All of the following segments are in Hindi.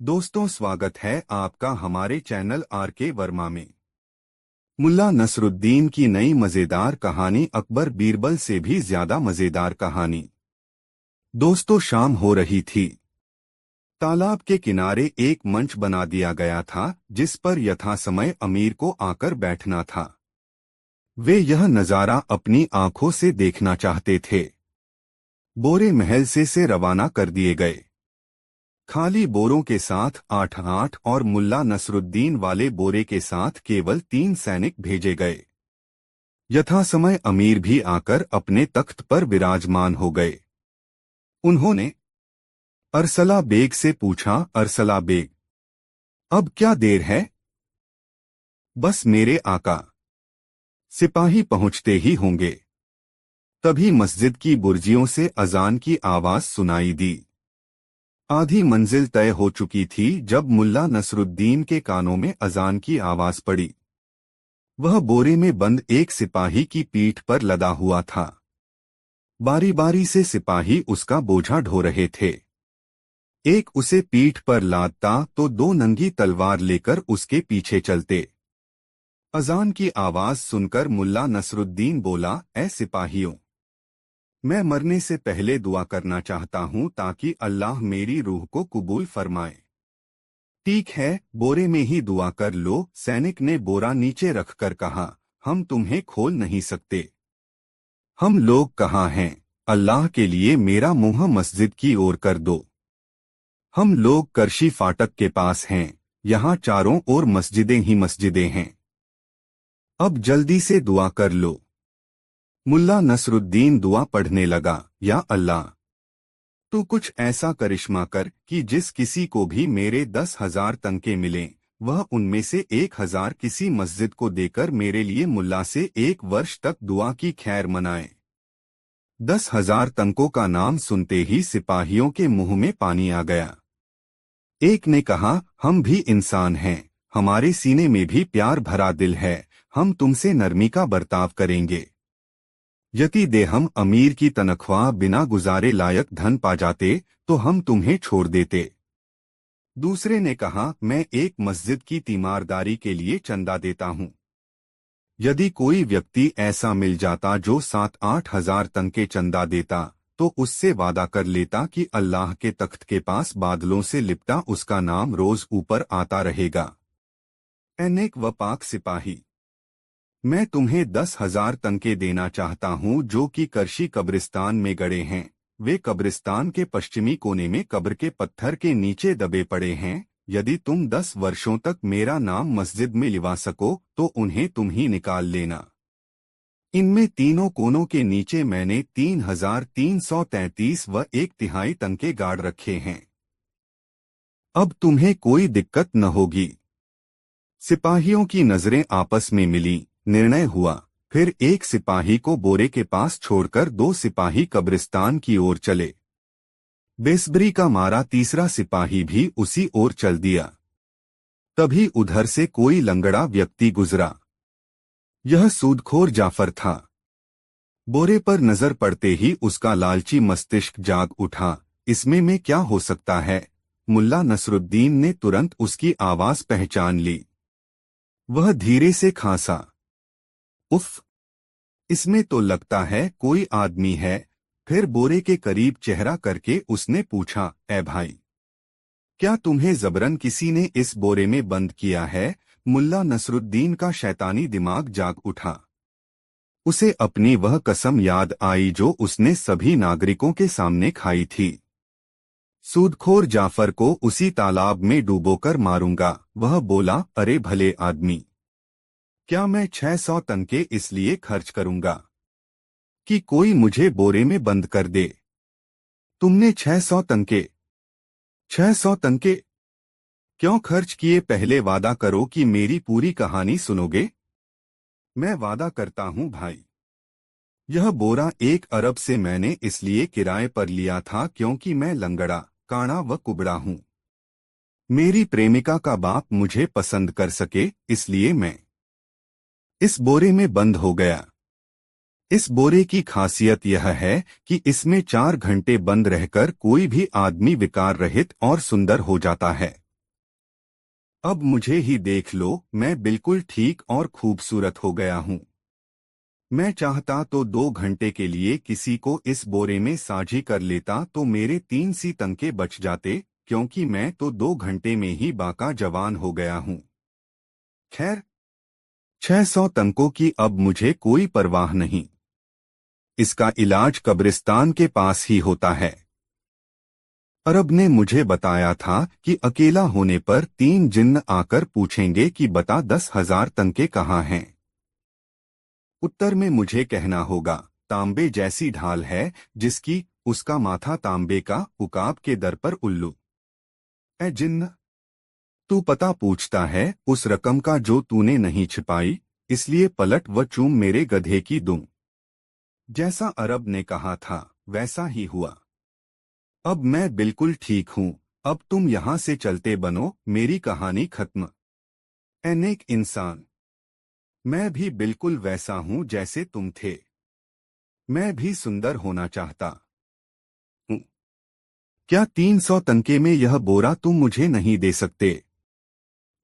दोस्तों, स्वागत है आपका हमारे चैनल आर.के. वर्मा में। मुल्ला नसरुद्दीन की नई मजेदार कहानी, अकबर बीरबल से भी ज्यादा मजेदार कहानी। दोस्तों, शाम हो रही थी। तालाब के किनारे एक मंच बना दिया गया था जिस पर यथासमय अमीर को आकर बैठना था। वे यह नजारा अपनी आंखों से देखना चाहते थे। बोरे महल से रवाना कर दिए गए। खाली बोरों के साथ 8 और मुल्ला नसरुद्दीन वाले बोरे के साथ केवल 3 सैनिक भेजे गए। यथासमय अमीर भी आकर अपने तख्त पर विराजमान हो गए। उन्होंने अरसला बेग से पूछा, अरसला बेग, अब क्या देर है? बस मेरे आका। सिपाही पहुंचते ही होंगे। तभी मस्जिद की बुर्जियों से अजान की आवाज सुनाई दी। आधी मंजिल तय हो चुकी थी जब मुल्ला नसरुद्दीन के कानों में अजान की आवाज पड़ी। वह बोरे में बंद एक सिपाही की पीठ पर लदा हुआ था। बारी बारी से सिपाही उसका बोझा ढो रहे थे। एक उसे पीठ पर लादता तो 2 नंगी तलवार लेकर उसके पीछे चलते। अजान की आवाज सुनकर मुल्ला नसरुद्दीन बोला, ऐ सिपाहियों, मैं मरने से पहले दुआ करना चाहता हूं ताकि अल्लाह मेरी रूह को कबूल फरमाए। ठीक है, बोरे में ही दुआ कर लो, सैनिक ने बोरा नीचे रखकर कहा। हम तुम्हें खोल नहीं सकते। हम लोग कहाँ हैं? अल्लाह के लिए मेरा मुंह मस्जिद की ओर कर दो। हम लोग करशी फाटक के पास हैं। यहाँ चारों ओर मस्जिदें ही मस्जिदें हैं। अब जल्दी से दुआ कर लो। मुल्ला नसरुद्दीन दुआ पढ़ने लगा, या अल्लाह, तू कुछ ऐसा करिश्मा कर कि जिस किसी को भी मेरे 10,000 तंके मिलें, वह उनमें से 1,000 किसी मस्जिद को देकर मेरे लिए मुल्ला से 1 वर्ष तक दुआ की खैर मनाए। 10,000 तंकों का नाम सुनते ही सिपाहियों के मुंह में पानी आ गया। एक ने कहा, हम भी इंसान हैं, हमारे सीने में भी प्यार भरा दिल है, हम तुमसे नरमी का बर्ताव करेंगे। यदि दे हम अमीर की तनख्वाह बिना गुजारे लायक धन पा जाते तो हम तुम्हें छोड़ देते। दूसरे ने कहा, मैं एक मस्जिद की तीमारदारी के लिए चंदा देता हूँ। यदि कोई व्यक्ति ऐसा मिल जाता जो 7-8 हजार तंके चंदा देता तो उससे वादा कर लेता कि अल्लाह के तख्त के पास बादलों से लिपटा उसका नाम रोज ऊपर आता रहेगा। ऐ नेक व पाक सिपाही, मैं तुम्हें 10,000 तंके देना चाहता हूँ जो कि करशी कब्रिस्तान में गड़े हैं। वे कब्रिस्तान के पश्चिमी कोने में कब्र के पत्थर के नीचे दबे पड़े हैं। यदि तुम 10 वर्षों तक मेरा नाम मस्जिद में लिवा सको तो उन्हें तुम ही निकाल लेना। इनमें तीनों कोनों के नीचे मैंने 3,333 व 1/3 तंके गाड़ रखे हैं। अब तुम्हें कोई दिक्कत न होगी। सिपाहियों की नजरें आपस में मिली। निर्णय हुआ। फिर एक सिपाही को बोरे के पास छोड़कर 2 सिपाही कब्रिस्तान की ओर चले। बेसब्री का मारा तीसरा सिपाही भी उसी ओर चल दिया। तभी उधर से कोई लंगड़ा व्यक्ति गुजरा। यह सूदखोर जाफर था। बोरे पर नजर पड़ते ही उसका लालची मस्तिष्क जाग उठा। इसमें में क्या हो सकता है? मुल्ला नसरुद्दीन ने तुरंत उसकी आवाज पहचान ली। वह धीरे से खांसा, उफ, इसमें तो लगता है कोई आदमी है। फिर बोरे के करीब चेहरा करके उसने पूछा, ऐ भाई, क्या तुम्हें जबरन किसी ने इस बोरे में बंद किया है? मुल्ला नसरुद्दीन का शैतानी दिमाग जाग उठा। उसे अपनी वह कसम याद आई जो उसने सभी नागरिकों के सामने खाई थी। सूदखोर जाफर को उसी तालाब में डूबोकर मारूंगा। वह बोला, अरे भले आदमी, क्या मैं 600 तंके इसलिए खर्च करूंगा कि कोई मुझे बोरे में बंद कर दे? तुमने 600 तंके 600 तंके क्यों खर्च किए? पहले वादा करो कि मेरी पूरी कहानी सुनोगे। मैं वादा करता हूं भाई। यह बोरा 1 अरब से मैंने इसलिए किराए पर लिया था क्योंकि मैं लंगड़ा, काणा व कुबड़ा हूं। मेरी प्रेमिका का बाप मुझे पसंद कर सके, इसलिए मैं इस बोरे में बंद हो गया। इस बोरे की खासियत यह है कि इसमें 4 घंटे बंद रहकर कोई भी आदमी विकार रहित और सुंदर हो जाता है। अब मुझे ही देख लो, मैं बिल्कुल ठीक और खूबसूरत हो गया हूँ। मैं चाहता तो 2 घंटे के लिए किसी को इस बोरे में साझी कर लेता तो मेरे 3 सी तंके बच जाते, क्योंकि मैं तो 2 घंटे में ही बाका जवान हो गया हूँ। खैर, 600 तंकों की अब मुझे कोई परवाह नहीं। इसका इलाज कब्रिस्तान के पास ही होता है। अरब ने मुझे बताया था कि अकेला होने पर 3 जिन्न आकर पूछेंगे कि बता 10,000 तंके कहाँ हैं। उत्तर में मुझे कहना होगा, तांबे जैसी ढाल है जिसकी, उसका माथा तांबे का, उकाब के दर पर उल्लू। ए जिन्न, तू पता पूछता है उस रकम का जो तूने नहीं छिपाई, इसलिए पलट व चूम मेरे गधे की दूं। जैसा अरब ने कहा था वैसा ही हुआ। अब मैं बिल्कुल ठीक हूँ। अब तुम यहाँ से चलते बनो, मेरी कहानी खत्म। ए नेक इंसान, मैं भी बिल्कुल वैसा हूँ जैसे तुम थे। मैं भी सुंदर होना चाहता हूँ। क्या 300 तंके में यह बोरा तुम मुझे नहीं दे सकते?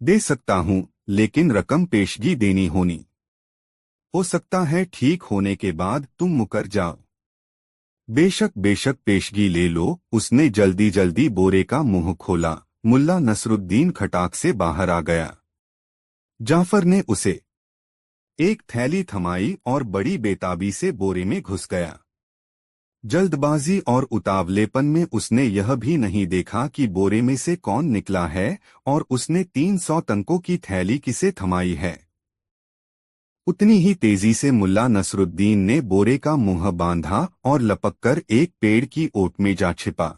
दे सकता हूँ, लेकिन रकम पेशगी देनी होनी। हो सकता है ठीक होने के बाद तुम मुकर जाओ। बेशक बेशक, पेशगी ले लो। उसने जल्दी जल्दी बोरे का मुंह खोला। मुल्ला नसरुद्दीन खटाक से बाहर आ गया। जाफर ने उसे एक थैली थमाई और बड़ी बेताबी से बोरे में घुस गया। जल्दबाजी और उतावलेपन में उसने यह भी नहीं देखा कि बोरे में से कौन निकला है और उसने 300 तंकों की थैली किसे थमाई है। उतनी ही तेजी से मुल्ला नसरुद्दीन ने बोरे का मुंह बांधा और लपककर एक पेड़ की ओट में जा छिपा।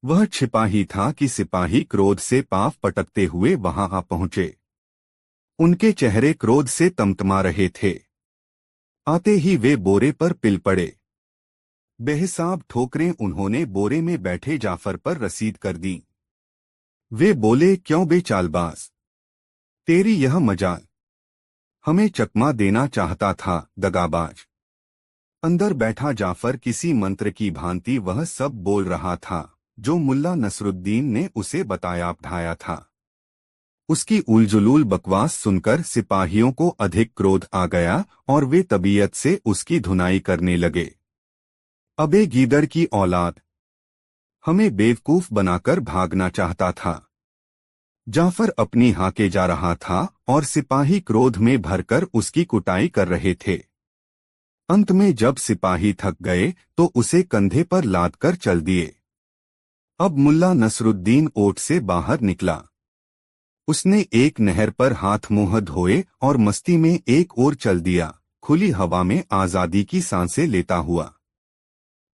वह छिपा ही था कि सिपाही क्रोध से पांव पटकते हुए वहां आ पहुंचे। उनके चेहरे क्रोध से तमतमा रहे थे। आते ही वे बोरे पर पिल पड़े। बेहिसाब ठोकरें उन्होंने बोरे में बैठे जाफर पर रसीद कर दी। वे बोले, क्यों बे चालबाज, तेरी यह मजाल, हमें चकमा देना चाहता था, दगाबाज। अंदर बैठा जाफर किसी मंत्र की भांति वह सब बोल रहा था जो मुल्ला नसरुद्दीन ने उसे बताया ढाया था। उसकी उलझुलूल बकवास सुनकर सिपाहियों को अधिक क्रोध आ गया और वे तबीयत से उसकी धुनाई करने लगे। अबे गीदड़ की औलाद, हमें बेवकूफ बनाकर भागना चाहता था। जाफर अपनी हाके जा रहा था और सिपाही क्रोध में भरकर उसकी कुटाई कर रहे थे। अंत में जब सिपाही थक गए तो उसे कंधे पर लाद कर चल दिए। अब मुल्ला नसरुद्दीन ओट से बाहर निकला। उसने एक नहर पर हाथ मुंह धोए और मस्ती में एक ओर चल दिया, खुली हवा में आजादी की सांसें लेता हुआ।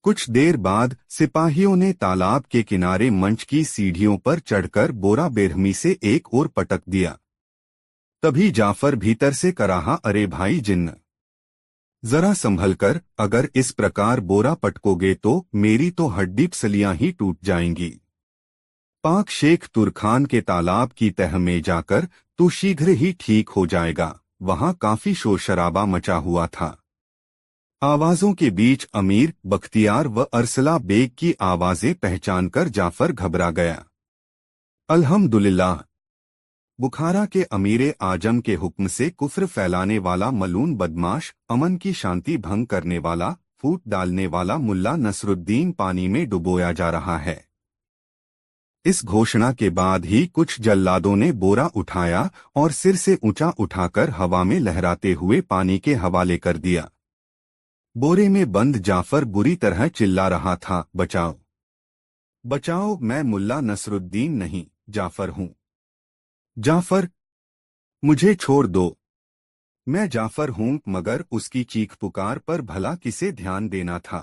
कुछ देर बाद सिपाहियों ने तालाब के किनारे मंच की सीढ़ियों पर चढ़कर बोरा बेरहमी से एक ओर पटक दिया। तभी जाफर भीतर से कराहा, अरे भाई जिन्न, जरा संभल कर, अगर इस प्रकार बोरा पटकोगे तो मेरी तो हड्डी पसलियां ही टूट जाएंगी। पाक शेख तुरखान के तालाब की तह में जाकर तू शीघ्र ही ठीक हो जाएगा। वहां काफी शोर शराबा मचा हुआ था। आवाजों के अमीर अमीर बख्तियार व अरसला बेग की आवाजें पहचानकर जाफर घबरा गया। अल्हम्दुलिल्लाह, बुखारा के अमीर आजम के हुक्म से कुफ्र फैलाने वाला मलून बदमाश, अमन की शांति भंग करने वाला, फूट डालने वाला मुल्ला नसरुद्दीन पानी में डुबोया जा रहा है। इस घोषणा के बाद ही कुछ जल्लादों ने बोरा उठाया और सिर से ऊंचा उठाकर हवा में लहराते हुए पानी के हवाले कर दिया। बोरे में बंद जाफर बुरी तरह चिल्ला रहा था, बचाओ बचाओ, मैं मुल्ला नसरुद्दीन नहीं, जाफर हूँ। जाफर, मुझे छोड़ दो। मैं जाफर हूँ। मगर उसकी चीख पुकार पर भला किसे ध्यान देना था।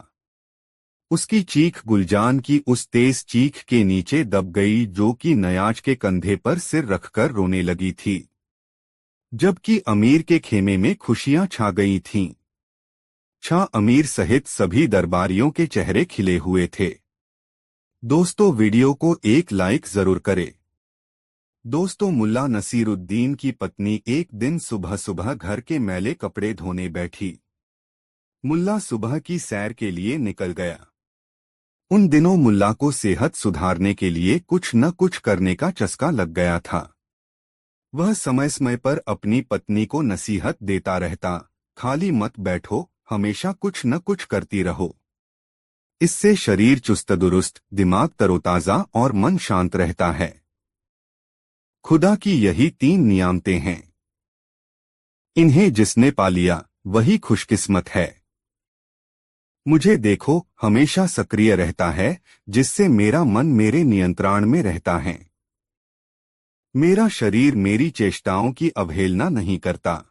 उसकी चीख गुलजान की उस तेज चीख के नीचे दब गई जो कि नयाज के कंधे पर सिर रखकर रोने लगी थी। जबकि अमीर के खेमे में खुशियां छा गई थीं। शाह अमीर सहित सभी दरबारियों के चेहरे खिले हुए थे। दोस्तों, वीडियो को एक लाइक जरूर करें। दोस्तों, मुल्ला नसीरुद्दीन की पत्नी एक दिन सुबह सुबह घर के मैले कपड़े धोने बैठी। मुल्ला सुबह की सैर के लिए निकल गया। उन दिनों मुल्ला को सेहत सुधारने के लिए कुछ न कुछ करने का चस्का लग गया था। वह समय समय पर अपनी पत्नी को नसीहत देता रहता, खाली मत बैठो, हमेशा कुछ न कुछ करती रहो। इससे शरीर चुस्त दुरुस्त, दिमाग तरोताजा और मन शांत रहता है। खुदा की यही 3 नियामतें हैं। इन्हें जिसने पा लिया वही खुशकिस्मत है। मुझे देखो, हमेशा सक्रिय रहता है, जिससे मेरा मन मेरे नियंत्रण में रहता है। मेरा शरीर मेरी चेष्टाओं की अवहेलना नहीं करता।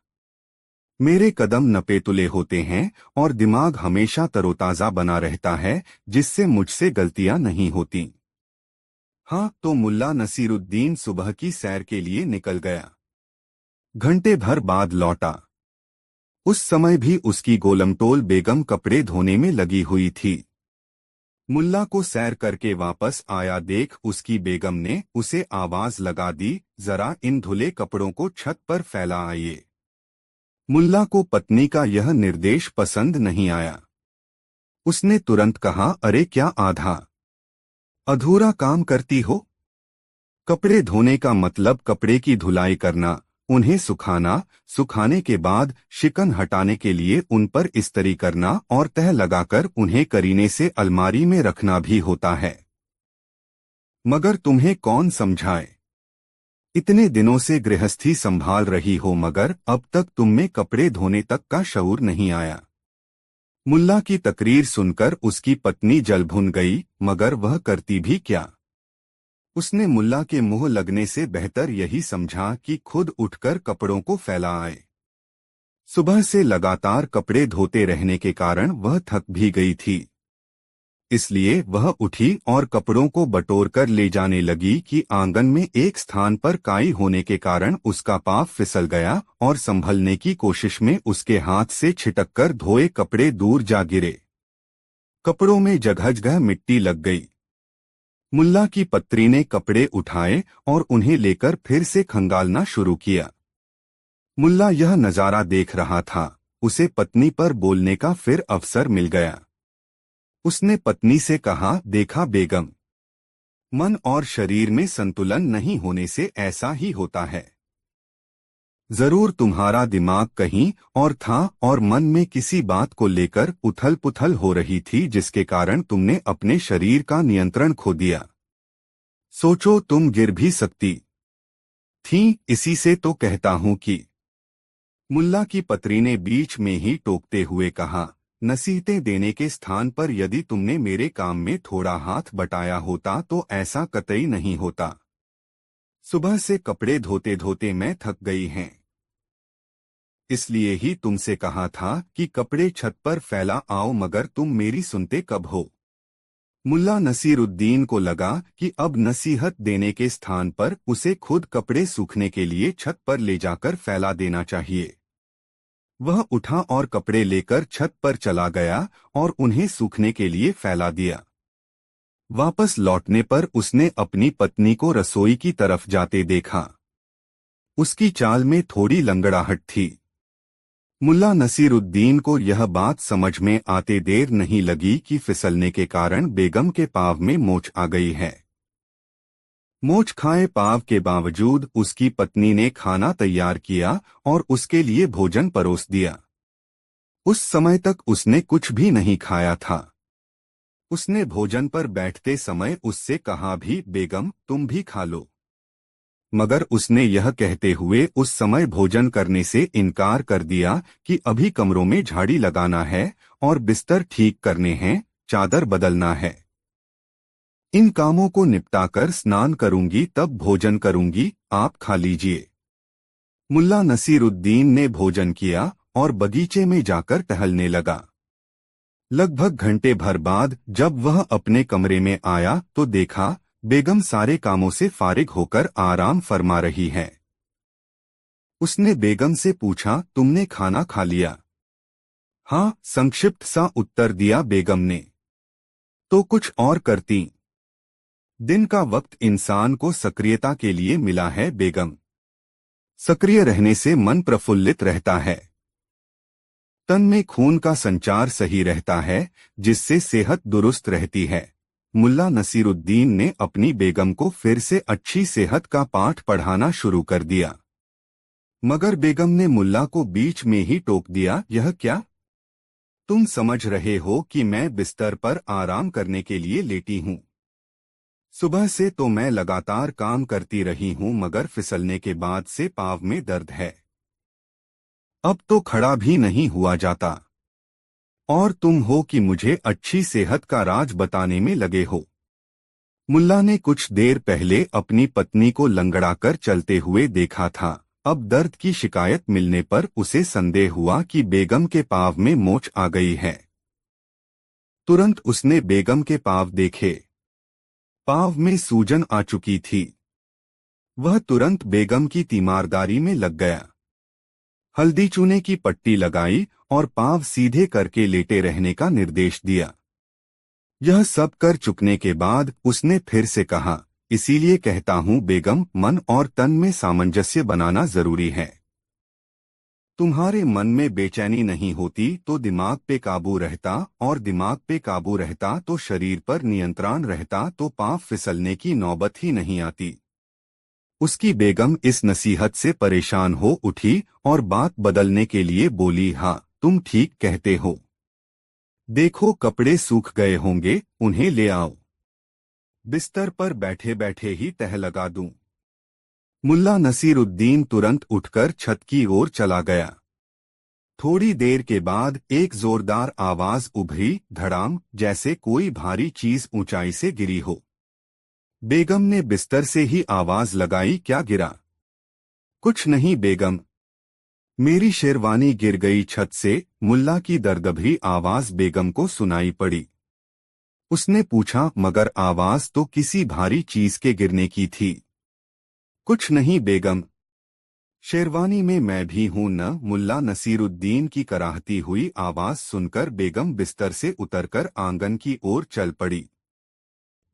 मेरे कदम नपेतुले होते हैं और दिमाग हमेशा तरोताजा बना रहता है, जिससे मुझसे गलतियां नहीं होती। हाँ, तो मुल्ला नसीरुद्दीन सुबह की सैर के लिए निकल गया। घंटे भर बाद लौटा। उस समय भी उसकी गोलमटोल बेगम कपड़े धोने में लगी हुई थी। मुल्ला को सैर करके वापस आया देख उसकी बेगम ने उसे आवाज लगा दी, जरा इन धुले कपड़ों को छत पर फैला आइए। मुल्ला को पत्नी का यह निर्देश पसंद नहीं आया। उसने तुरंत कहा, अरे क्या आधा अधूरा काम करती हो? कपड़े धोने का मतलब कपड़े की धुलाई करना, उन्हें सुखाना, सुखाने के बाद शिकन हटाने के लिए उन पर इस्त्री करना और तह लगाकर उन्हें करीने से अलमारी में रखना भी होता है। मगर तुम्हें कौन समझाए? इतने दिनों से गृहस्थी संभाल रही हो मगर अब तक तुम में कपड़े धोने तक का शऊर नहीं आया। मुल्ला की तकरीर सुनकर उसकी पत्नी जल भुन गई, मगर वह करती भी क्या। उसने मुल्ला के मुंह लगने से बेहतर यही समझा कि खुद उठकर कपड़ों को फैला आए। सुबह से लगातार कपड़े धोते रहने के कारण वह थक भी गई थी। इसलिए वह उठी और कपड़ों को बटोर कर ले जाने लगी कि आंगन में एक स्थान पर काई होने के कारण उसका पाँव फिसल गया और संभलने की कोशिश में उसके हाथ से छिटककर धोए कपड़े दूर जा गिरे। कपड़ों में जगह जगह मिट्टी लग गई। मुल्ला की पत्री ने कपड़े उठाए और उन्हें लेकर फिर से खंगालना शुरू किया। मुल्ला यह नजारा देख रहा था। उसे पत्नी पर बोलने का फिर अवसर मिल गया। उसने पत्नी से कहा, देखा बेगम, मन और शरीर में संतुलन नहीं होने से ऐसा ही होता है। जरूर तुम्हारा दिमाग कहीं और था और मन में किसी बात को लेकर उथल पुथल हो रही थी, जिसके कारण तुमने अपने शरीर का नियंत्रण खो दिया। सोचो, तुम गिर भी सकती थी। इसी से तो कहता हूं कि। मुल्ला की पत्री ने बीच में ही टोकते हुए कहा, नसीहतें देने के स्थान पर यदि तुमने मेरे काम में थोड़ा हाथ बटाया होता तो ऐसा कतई नहीं होता। सुबह से कपड़े धोते धोते मैं थक गई हैं। इसलिए ही तुमसे कहा था कि कपड़े छत पर फैला आओ, मगर तुम मेरी सुनते कब हो। मुल्ला नसीरुद्दीन को लगा कि अब नसीहत देने के स्थान पर उसे खुद कपड़े सूखने के लिए छत पर ले जाकर फैला देना चाहिए। वह उठा और कपड़े लेकर छत पर चला गया और उन्हें सूखने के लिए फैला दिया। वापस लौटने पर उसने अपनी पत्नी को रसोई की तरफ जाते देखा। उसकी चाल में थोड़ी लंगड़ाहट थी। मुल्ला नसीरुद्दीन को यह बात समझ में आते देर नहीं लगी कि फिसलने के कारण बेगम के पाँव में मोच आ गई है। मोच खाए पाँव के बावजूद उसकी पत्नी ने खाना तैयार किया और उसके लिए भोजन परोस दिया। उस समय तक उसने कुछ भी नहीं खाया था। उसने भोजन पर बैठते समय उससे कहा भी, बेगम तुम भी खा लो। मगर उसने यह कहते हुए उस समय भोजन करने से इनकार कर दिया कि अभी कमरों में झाड़ी लगाना है और बिस्तर ठीक करने हैं, चादर बदलना है। इन कामों को निपटाकर स्नान करूंगी तब भोजन करूंगी, आप खा लीजिए। मुल्ला नसीरुद्दीन ने भोजन किया और बगीचे में जाकर टहलने लगा। लगभग घंटे भर बाद जब वह अपने कमरे में आया तो देखा बेगम सारे कामों से फारिग होकर आराम फरमा रही है। उसने बेगम से पूछा, तुमने खाना खा लिया? हाँ, संक्षिप्त सा उत्तर दिया बेगम ने। तो कुछ और करती। दिन का वक्त इंसान को सक्रियता के लिए मिला है बेगम। सक्रिय रहने से मन प्रफुल्लित रहता है। तन में खून का संचार सही रहता है, जिससे सेहत दुरुस्त रहती है। मुल्ला नसीरुद्दीन ने अपनी बेगम को फिर से अच्छी सेहत का पाठ पढ़ाना शुरू कर दिया। मगर बेगम ने मुल्ला को बीच में ही टोक दिया, यह क्या? तुम समझ रहे हो कि मैं बिस्तर पर आराम करने के लिए लेटी हूँ। सुबह से तो मैं लगातार काम करती रही हूँ मगर फिसलने के बाद से पाँव में दर्द है। अब तो खड़ा भी नहीं हुआ जाता। और तुम हो कि मुझे अच्छी सेहत का राज बताने में लगे हो। मुल्ला ने कुछ देर पहले अपनी पत्नी को लंगड़ाकर चलते हुए देखा था। अब दर्द की शिकायत मिलने पर उसे संदेह हुआ कि बेगम के पाँव में मोच आ गई है। तुरंत उसने बेगम के पाँव देखे। पाँव में सूजन आ चुकी थी। वह तुरंत बेगम की तीमारदारी में लग गया। हल्दी चूने की पट्टी लगाई और पाँव सीधे करके लेटे रहने का निर्देश दिया। यह सब कर चुकने के बाद उसने फिर से कहा, इसीलिए कहता हूँ बेगम, मन और तन में सामंजस्य बनाना जरूरी है। तुम्हारे मन में बेचैनी नहीं होती तो दिमाग पे काबू रहता, और दिमाग पे काबू रहता तो शरीर पर नियंत्रण रहता, तो पाँव फिसलने की नौबत ही नहीं आती। उसकी बेगम इस नसीहत से परेशान हो उठी और बात बदलने के लिए बोली, हाँ तुम ठीक कहते हो। देखो कपड़े सूख गए होंगे, उन्हें ले आओ। बिस्तर पर बैठे बैठे ही तह लगा दूं। मुल्ला नसीरुद्दीन तुरंत उठकर छत की ओर चला गया। थोड़ी देर के बाद एक जोरदार आवाज उभरी, धड़ाम, जैसे कोई भारी चीज ऊंचाई से गिरी हो। बेगम ने बिस्तर से ही आवाज लगाई, क्या गिरा? कुछ नहीं बेगम, मेरी शेरवानी गिर गई छत से। मुल्ला की दर्दभरी आवाज बेगम को सुनाई पड़ी। उसने पूछा, मगर आवाज तो किसी भारी चीज के गिरने की थी। कुछ नहीं बेगम, शेरवानी में मैं भी हूं न। मुल्ला नसीरुद्दीन की कराहती हुई आवाज सुनकर बेगम बिस्तर से उतरकर आंगन की ओर चल पड़ी।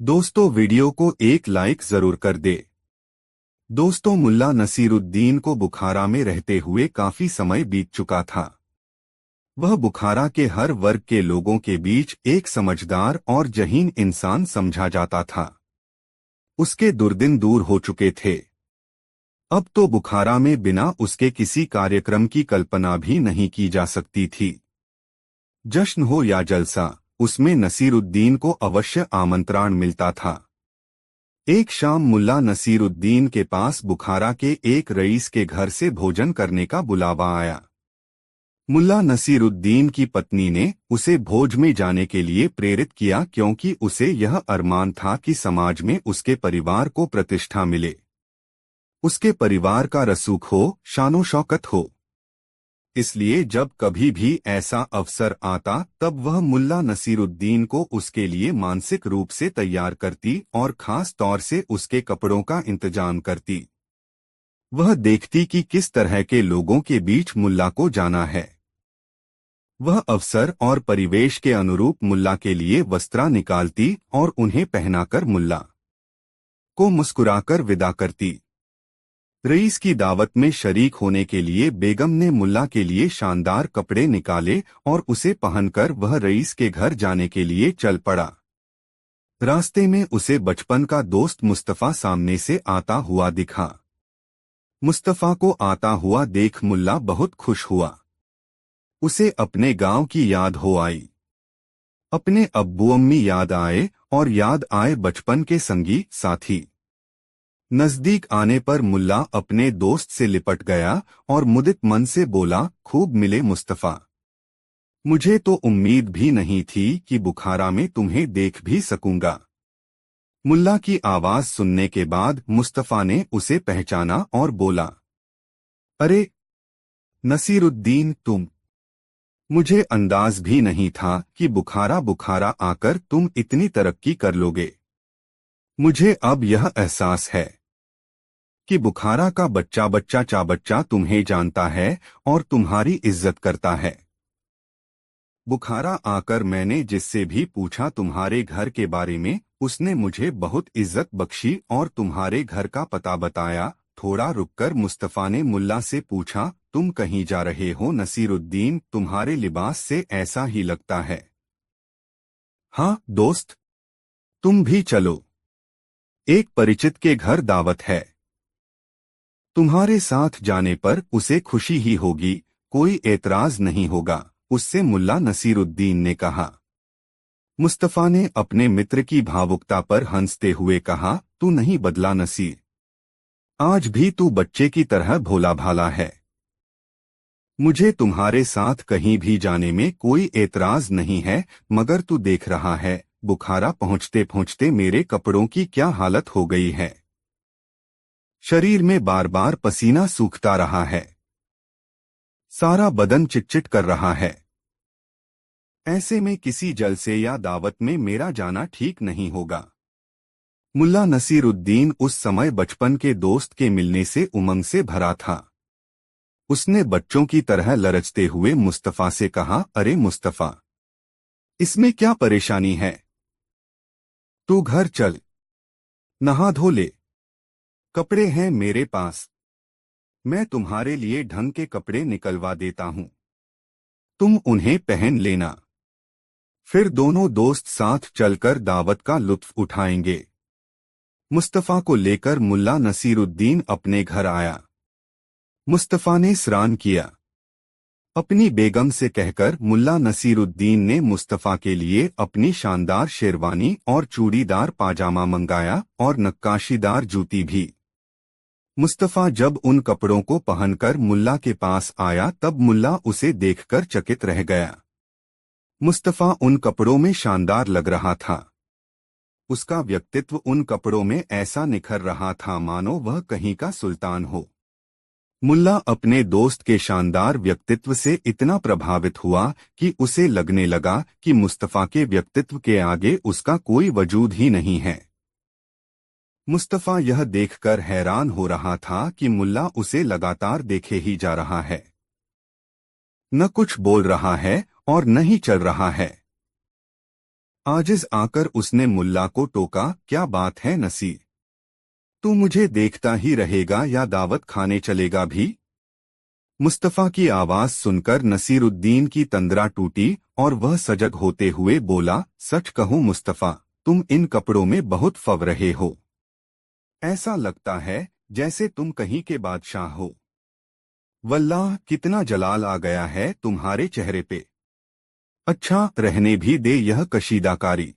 दोस्तों वीडियो को एक लाइक जरूर कर दे। दोस्तों मुल्ला नसीरुद्दीन को बुखारा में रहते हुए काफी समय बीत चुका था। वह बुखारा के हर वर्ग के लोगों के बीच एक समझदार और जहीन इंसान समझा जाता था। उसके दुर्दिन दूर हो चुके थे। अब तो बुखारा में बिना उसके किसी कार्यक्रम की कल्पना भी नहीं की जा सकती थी। जश्न हो या जलसा, उसमें नसीरुद्दीन को अवश्य आमंत्रण मिलता था। एक शाम मुल्ला नसीरुद्दीन के पास बुखारा के एक रईस के घर से भोजन करने का बुलावा आया। मुल्ला नसीरुद्दीन की पत्नी ने उसे भोज में जाने के लिए प्रेरित किया, क्योंकि उसे यह अरमान था कि समाज में उसके परिवार को प्रतिष्ठा मिले, उसके परिवार का रसूख हो, शानो शौकत हो। इसलिए जब कभी भी ऐसा अवसर आता तब वह मुल्ला नसीरुद्दीन को उसके लिए मानसिक रूप से तैयार करती और खास तौर से उसके कपड़ों का इंतजाम करती। वह देखती कि किस तरह के लोगों के बीच मुल्ला को जाना है। वह अवसर और परिवेश के अनुरूप मुल्ला के लिए वस्त्र निकालती और उन्हें पहनाकर मुल्ला को मुस्कुराकर विदा करती। रईस की दावत में शरीक होने के लिए बेगम ने मुल्ला के लिए शानदार कपड़े निकाले और उसे पहनकर वह रईस के घर जाने के लिए चल पड़ा। रास्ते में उसे बचपन का दोस्त मुस्तफा सामने से आता हुआ दिखा। मुस्तफा को आता हुआ देख मुल्ला बहुत खुश हुआ। उसे अपने गांव की याद हो आई। अपने अब्बू अम्मी याद आए और याद आए बचपन के संगी साथी। नजदीक आने पर मुल्ला अपने दोस्त से लिपट गया और मुदित मन से बोला, खूब मिले मुस्तफा। मुझे तो उम्मीद भी नहीं थी कि बुखारा में तुम्हें देख भी सकूंगा। मुल्ला की आवाज सुनने के बाद मुस्तफा ने उसे पहचाना और बोला, अरे नसीरुद्दीन तुम। मुझे अंदाज भी नहीं था कि बुखारा बुखारा आकर तुम इतनी तरक्की कर लोगे। मुझे अब यह एहसास है कि बुखारा का बच्चा बच्चा चाबच्चा तुम्हें जानता है और तुम्हारी इज्जत करता है। बुखारा आकर मैंने जिससे भी पूछा तुम्हारे घर के बारे में, उसने मुझे बहुत इज्जत बख्शी और तुम्हारे घर का पता बताया। थोड़ा रुककर मुस्तफा ने मुल्ला से पूछा, तुम कहीं जा रहे हो नसीरुद्दीन? तुम्हारे लिबास से ऐसा ही लगता है। हाँ दोस्त, तुम भी चलो, एक परिचित के घर दावत है। तुम्हारे साथ जाने पर उसे खुशी ही होगी, कोई एतराज नहीं होगा, उससे मुल्ला नसीरुद्दीन ने कहा। मुस्तफा ने अपने मित्र की भावुकता पर हंसते हुए कहा, तू नहीं बदला नसीर, आज भी तू बच्चे की तरह भोला भाला है। मुझे तुम्हारे साथ कहीं भी जाने में कोई एतराज नहीं है, मगर तू देख रहा है बुखारा पहुंचते पहुंचते मेरे कपड़ों की क्या हालत हो गई है। शरीर में बार बार पसीना सूखता रहा है, सारा बदन चिटचिट कर रहा है। ऐसे में किसी जलसे या दावत में मेरा जाना ठीक नहीं होगा। मुल्ला नसीरुद्दीन उस समय बचपन के दोस्त के मिलने से उमंग से भरा था। उसने बच्चों की तरह लरचते हुए मुस्तफा से कहा, अरे मुस्तफा, इसमें क्या परेशानी है? तू घर चल, नहा धो ले, कपड़े हैं मेरे पास, मैं तुम्हारे लिए ढंग के कपड़े निकलवा देता हूं, तुम उन्हें पहन लेना। फिर दोनों दोस्त साथ चलकर दावत का लुत्फ उठाएंगे। मुस्तफा को लेकर मुल्ला नसीरुद्दीन अपने घर आया। मुस्तफा ने स्नान किया। अपनी बेगम से कहकर मुल्ला नसीरुद्दीन ने मुस्तफा के लिए अपनी शानदार शेरवानी और चूड़ीदार पाजामा मंगाया और नक्काशीदार जूती भी। मुस्तफा जब उन कपड़ों को पहनकर मुल्ला के पास आया तब मुल्ला उसे देखकर चकित रह गया। मुस्तफा उन कपड़ों में शानदार लग रहा था। उसका व्यक्तित्व उन कपड़ों में ऐसा निखर रहा था मानो वह कहीं का सुल्तान हो। मुल्ला अपने दोस्त के शानदार व्यक्तित्व से इतना प्रभावित हुआ कि उसे लगने लगा कि मुस्तफा के व्यक्तित्व के आगे उसका कोई वजूद ही नहीं है। मुस्तफा यह देखकर हैरान हो रहा था कि मुल्ला उसे लगातार देखे ही जा रहा है, न कुछ बोल रहा है और न ही चल रहा है। आजिज आकर उसने मुल्ला को टोका, क्या बात है नसीर, तू मुझे देखता ही रहेगा या दावत खाने चलेगा भी? मुस्तफा की आवाज सुनकर नसीरुद्दीन की तंद्रा टूटी और वह सजग होते हुए बोला, सच कहूं मुस्तफा, तुम इन कपड़ों में बहुत फव रहे हो। ऐसा लगता है जैसे तुम कहीं के बादशाह हो। वल्लाह, कितना जलाल आ गया है तुम्हारे चेहरे पे। अच्छा, रहने भी दे यह कशीदाकारी।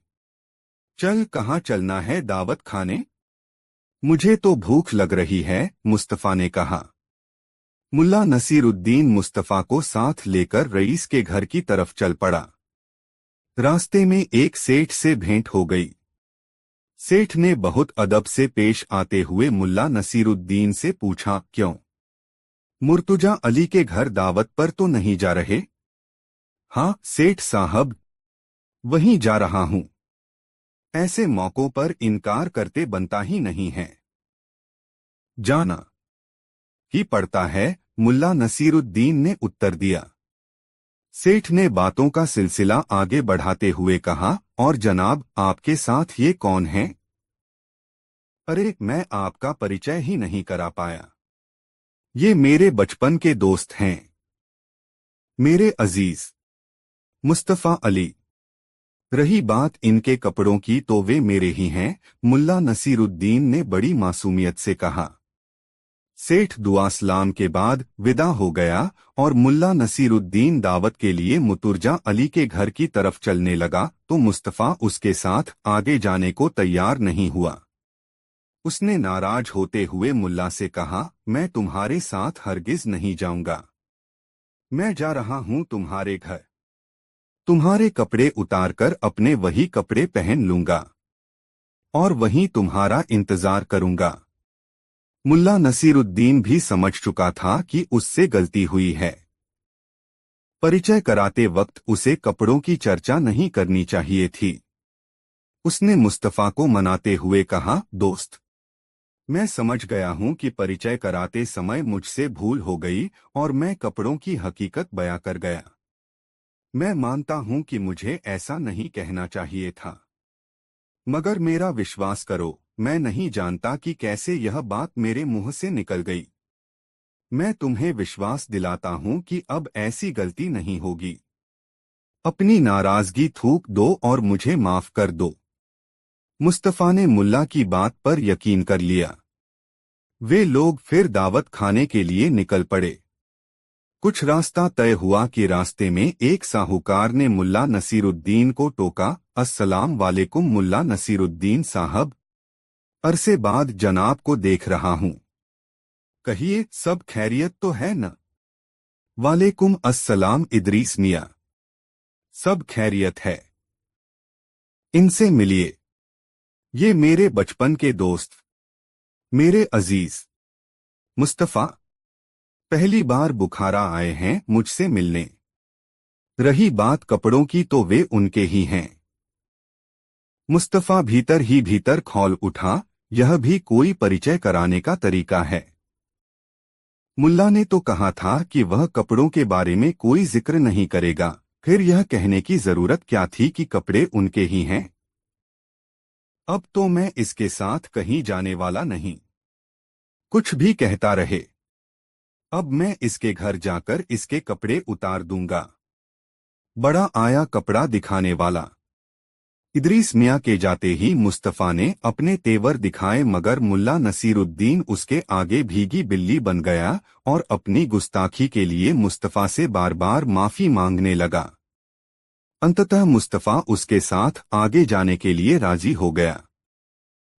चल, कहाँ चलना है दावत खाने? मुझे तो भूख लग रही है, मुस्तफा ने कहा। मुल्ला नसीरुद्दीन मुस्तफा को साथ लेकर रईस के घर की तरफ चल पड़ा। रास्ते में एक सेठ से भेंट हो गई। सेठ ने बहुत अदब से पेश आते हुए मुल्ला नसीरुद्दीन से पूछा, क्यों, मुर्तुजा अली के घर दावत पर तो नहीं जा रहे? हाँ सेठ साहब, वहीं जा रहा हूं। ऐसे मौकों पर इनकार करते बनता ही नहीं है, जाना ही पड़ता है, मुल्ला नसीरुद्दीन ने उत्तर दिया। सेठ ने बातों का सिलसिला आगे बढ़ाते हुए कहा, और जनाब, आपके साथ ये कौन हैं? अरे, मैं आपका परिचय ही नहीं करा पाया। ये मेरे बचपन के दोस्त हैं, मेरे अजीज मुस्तफा अली। रही बात इनके कपड़ों की तो वे मेरे ही हैं, मुल्ला नसीरुद्दीन ने बड़ी मासूमियत से कहा। सेठ दुआ सलाम के बाद विदा हो गया और मुल्ला नसीरुद्दीन दावत के लिए मुर्तुजा अली के घर की तरफ चलने लगा तो मुस्तफा उसके साथ आगे जाने को तैयार नहीं हुआ। उसने नाराज होते हुए मुल्ला से कहा, मैं तुम्हारे साथ हरगिज नहीं जाऊंगा। मैं जा रहा हूं तुम्हारे घर, तुम्हारे कपड़े उतारकर अपने वही कपड़े पहन लूंगा और वहीं तुम्हारा इंतजार करूंगा। मुल्ला नसीरुद्दीन भी समझ चुका था कि उससे गलती हुई है। परिचय कराते वक्त उसे कपड़ों की चर्चा नहीं करनी चाहिए थी। उसने मुस्तफा को मनाते हुए कहा, दोस्त, मैं समझ गया हूं कि परिचय कराते समय मुझसे भूल हो गई और मैं कपड़ों की हकीकत बयां कर गया। मैं मानता हूं कि मुझे ऐसा नहीं कहना चाहिए था, मगर मेरा विश्वास करो, मैं नहीं जानता कि कैसे यह बात मेरे मुंह से निकल गई। मैं तुम्हें विश्वास दिलाता हूं कि अब ऐसी गलती नहीं होगी। अपनी नाराजगी थूक दो और मुझे माफ कर दो। मुस्तफा ने मुल्ला की बात पर यकीन कर लिया। वे लोग फिर दावत खाने के लिए निकल पड़े। कुछ रास्ता तय हुआ कि रास्ते में एक साहूकार ने मुल्ला नसीरुद्दीन को टोका, अस्सलाम वालेकुम मुल्ला नसीरुद्दीन साहब, अरसे बाद जनाब को देख रहा हूँ। कहिए सब खैरियत तो है न? वालेकुम अस्सलाम इदरीस मियाँ, सब खैरियत है। इनसे मिलिए, ये मेरे बचपन के दोस्त, मेरे अजीज मुस्तफ़ा, पहली बार बुखारा आए हैं मुझसे मिलने। रही बात कपड़ों की तो वे उनके ही हैं। मुस्तफ़ा भीतर ही भीतर खौल उठा, यह भी कोई परिचय कराने का तरीका है। मुल्ला ने तो कहा था कि वह कपड़ों के बारे में कोई जिक्र नहीं करेगा, फिर यह कहने की जरूरत क्या थी कि कपड़े उनके ही हैं। अब तो मैं इसके साथ कहीं जाने वाला नहीं, कुछ भी कहता रहे। अब मैं इसके घर जाकर इसके कपड़े उतार दूंगा। बड़ा आया कपड़ा दिखाने वाला। इदरीस मियाँ के जाते ही मुस्तफ़ा ने अपने तेवर दिखाए, मगर मुल्ला नसीरुद्दीन उसके आगे भीगी बिल्ली बन गया और अपनी गुस्ताखी के लिए मुस्तफ़ा से बार बार माफी मांगने लगा। अंततः मुस्तफ़ा उसके साथ आगे जाने के लिए राजी हो गया।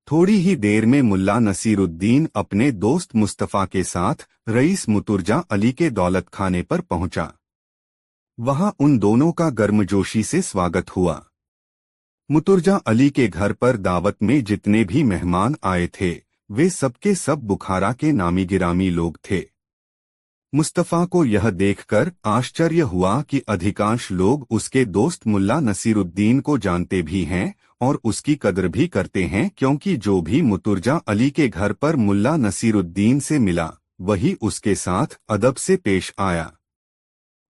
थोड़ी ही देर में मुल्ला नसीरुद्दीन अपने दोस्त मुस्तफ़ा के साथ रईस मुतुर्जा अली के दौलत खाने पर पहुंचा। वहां उन दोनों का गर्मजोशी से स्वागत हुआ। मुतुर्जा अली के घर पर दावत में जितने भी मेहमान आए थे, वे सबके सब बुखारा के नामी गिरामी लोग थे। मुस्तफ़ा को यह देखकर आश्चर्य हुआ कि अधिकांश लोग उसके दोस्त मुल्ला नसीरुद्दीन को जानते भी हैं और उसकी कदर भी करते हैं, क्योंकि जो भी मुतुर्जा अली के घर पर मुल्ला नसीरुद्दीन से मिला, वही उसके साथ अदब से पेश आया।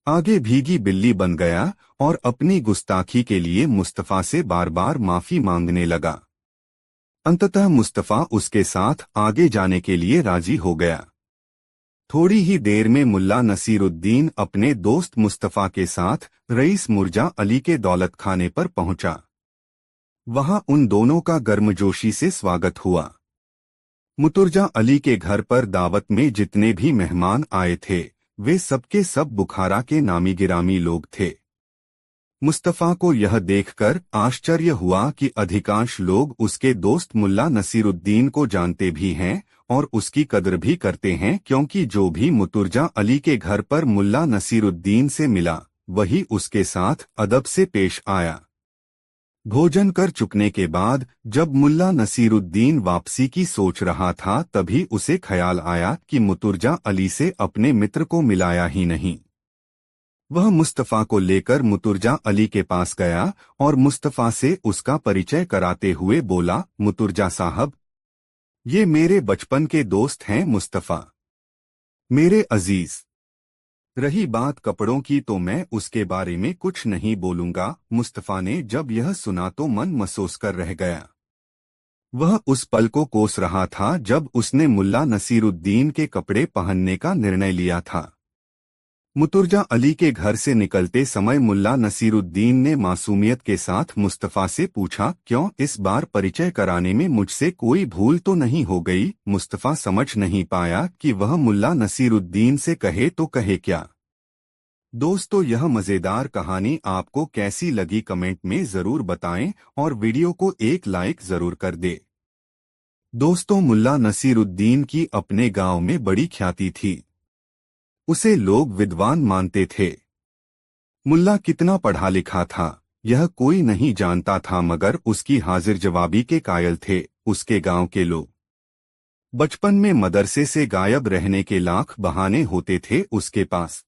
आगे भीगी बिल्ली बन गया और अपनी गुस्ताखी के लिए मुस्तफ़ा से बार बार माफी मांगने लगा। अंततः मुस्तफ़ा उसके साथ आगे जाने के लिए राजी हो गया। थोड़ी ही देर में मुल्ला नसीरुद्दीन अपने दोस्त मुस्तफ़ा के साथ रईस मुर्जा अली के दौलत खाने पर पहुंचा। वहां उन दोनों का गर्मजोशी से स्वागत हुआ। मुतुर्जा अली के घर पर दावत में जितने भी मेहमान आए थे, वे सबके सब बुखारा के नामी गिरामी लोग थे। मुस्तफ़ा को यह देखकर आश्चर्य हुआ कि अधिकांश लोग उसके दोस्त मुल्ला नसीरुद्दीन को जानते भी हैं और उसकी कदर भी करते हैं, क्योंकि जो भी मुतुर्जा अली के घर पर मुल्ला नसीरुद्दीन से मिला, वही उसके साथ अदब से पेश आया। भोजन कर चुकने के बाद जब मुल्ला नसीरुद्दीन वापसी की सोच रहा था, तभी उसे ख्याल आया कि मुतुर्जा अली से अपने मित्र को मिलाया ही नहीं। वह मुस्तफ़ा को लेकर मुतुर्जा अली के पास गया और मुस्तफ़ा से उसका परिचय कराते हुए बोला, मुतुर्जा साहब, ये मेरे बचपन के दोस्त हैं मुस्तफ़ा, मेरे अजीज। रही बात कपड़ों की तो मैं उसके बारे में कुछ नहीं बोलूंगा। मुस्तफ़ा ने जब यह सुना तो मन मसोस कर रह गया। वह उस पल को कोस रहा था जब उसने मुल्ला नसीरुद्दीन के कपड़े पहनने का निर्णय लिया था। मुतुर्जा अली के घर से निकलते समय मुल्ला नसीरुद्दीन ने मासूमियत के साथ मुस्तफ़ा से पूछा, क्यों इस बार परिचय कराने में मुझसे कोई भूल तो नहीं हो गई? मुस्तफ़ा समझ नहीं पाया कि वह मुल्ला नसीरुद्दीन से कहे तो कहे क्या। दोस्तों, यह मज़ेदार कहानी आपको कैसी लगी कमेंट में ज़रूर बताएं और वीडियो को एक लाइक ज़रूर कर दे। दोस्तों, मुल्ला नसीरुद्दीन की अपने गांव में बड़ी ख्याति थी। उसे लोग विद्वान मानते थे। मुल्ला कितना पढ़ा लिखा था, यह कोई नहीं जानता था, मगर उसकी हाजिर जवाबी के कायल थे उसके गांव के लोग। बचपन में मदरसे से गायब रहने के लाख बहाने होते थे उसके पास।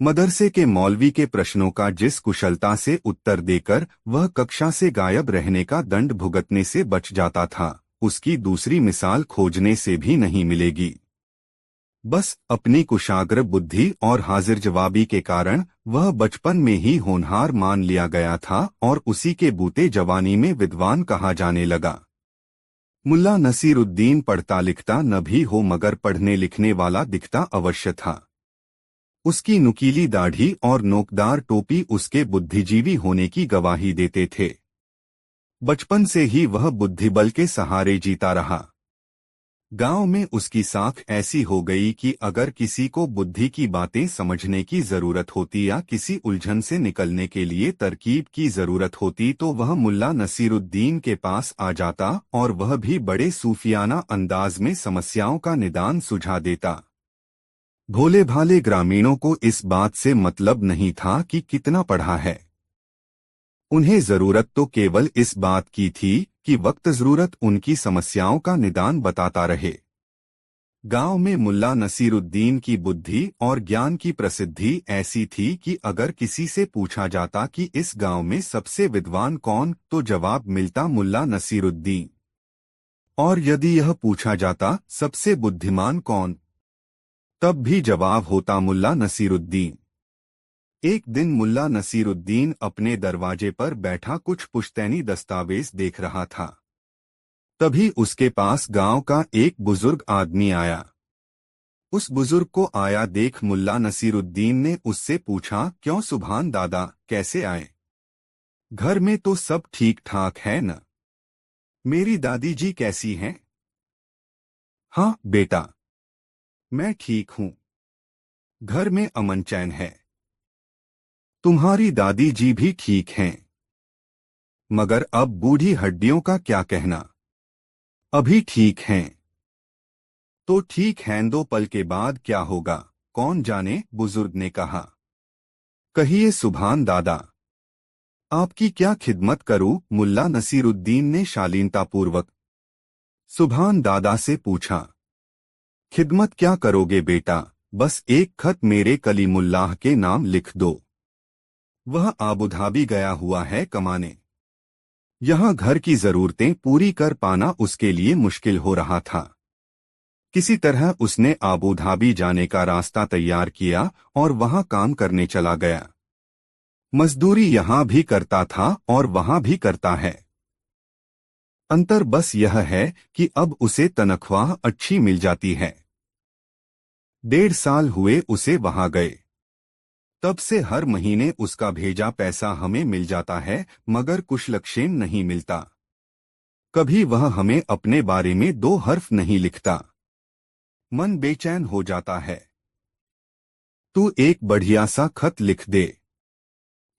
मदरसे के मौलवी के प्रश्नों का जिस कुशलता से उत्तर देकर वह कक्षा से गायब रहने का दंड भुगतने से बच जाता था, उसकी दूसरी मिसाल खोजने से भी नहीं मिलेगी। बस अपनी कुशाग्र बुद्धि और हाजिर जवाबी के कारण वह बचपन में ही होनहार मान लिया गया था और उसी के बूते जवानी में विद्वान कहा जाने लगा। मुल्ला नसीरुद्दीन पढ़ता लिखता न भी हो, मगर पढ़ने लिखने वाला दिखता अवश्य था। उसकी नुकीली दाढ़ी और नोकदार टोपी उसके बुद्धिजीवी होने की गवाही देते थे। बचपन से ही वह बुद्धिबल के सहारे जीता रहा। गांव में उसकी साख ऐसी हो गई कि अगर किसी को बुद्धि की बातें समझने की जरूरत होती या किसी उलझन से निकलने के लिए तरकीब की जरूरत होती तो वह मुल्ला नसीरुद्दीन के पास आ जाता और वह भी बड़े सूफियाना अंदाज में समस्याओं का निदान सुझा देता। भोले भाले ग्रामीणों को इस बात से मतलब नहीं था कि कितना पढ़ा है। उन्हें जरूरत तो केवल इस बात की थी कि वक्त जरूरत उनकी समस्याओं का निदान बताता रहे। गांव में मुल्ला नसीरुद्दीन की बुद्धि और ज्ञान की प्रसिद्धि ऐसी थी कि अगर किसी से पूछा जाता कि इस गांव में सबसे विद्वान कौन तो जवाब मिलता मुल्ला नसीरुद्दीन। और यदि यह पूछा जाता सबसे बुद्धिमान कौन तब भी जवाब होता मुल्ला नसीरुद्दीन। एक दिन मुल्ला नसीरुद्दीन अपने दरवाजे पर बैठा कुछ पुश्तैनी दस्तावेज देख रहा था। तभी उसके पास गांव का एक बुजुर्ग आदमी आया। उस बुजुर्ग को आया देख मुल्ला नसीरुद्दीन ने उससे पूछा, क्यों सुभान दादा, कैसे आए? घर में तो सब ठीक ठाक है न? मेरी दादी जी कैसी हैं? हाँ बेटा, मैं ठीक हूँ। घर में अमन चैन है। तुम्हारी दादी जी भी ठीक हैं। मगर अब बूढ़ी हड्डियों का क्या कहना? अभी ठीक हैं। तो ठीक हैं, 2 पल के बाद क्या होगा कौन जाने, बुजुर्ग ने कहा। कहिए सुभान दादा, आपकी क्या खिदमत करूं? मुल्ला नसीरुद्दीन ने शालीनतापूर्वक सुभान दादा से पूछा। खिदमत क्या करोगे बेटा, बस एक खत मेरे कलीमुल्लाह के नाम लिख दो। वह आबुधाबी गया हुआ है कमाने। यहाँ घर की जरूरतें पूरी कर पाना उसके लिए मुश्किल हो रहा था। किसी तरह उसने आबुधाबी जाने का रास्ता तैयार किया और वहां काम करने चला गया। मजदूरी यहाँ भी करता था और वहां भी करता है। अंतर बस यह है कि अब उसे तनख्वाह अच्छी मिल जाती है। 1.5 साल हुए उसे वहां गए। तब से हर महीने उसका भेजा पैसा हमें मिल जाता है, मगर कुशलक्षेम नहीं मिलता। कभी वह हमें अपने बारे में 2 हर्फ नहीं लिखता। मन बेचैन हो जाता है। तू एक बढ़िया सा खत लिख दे।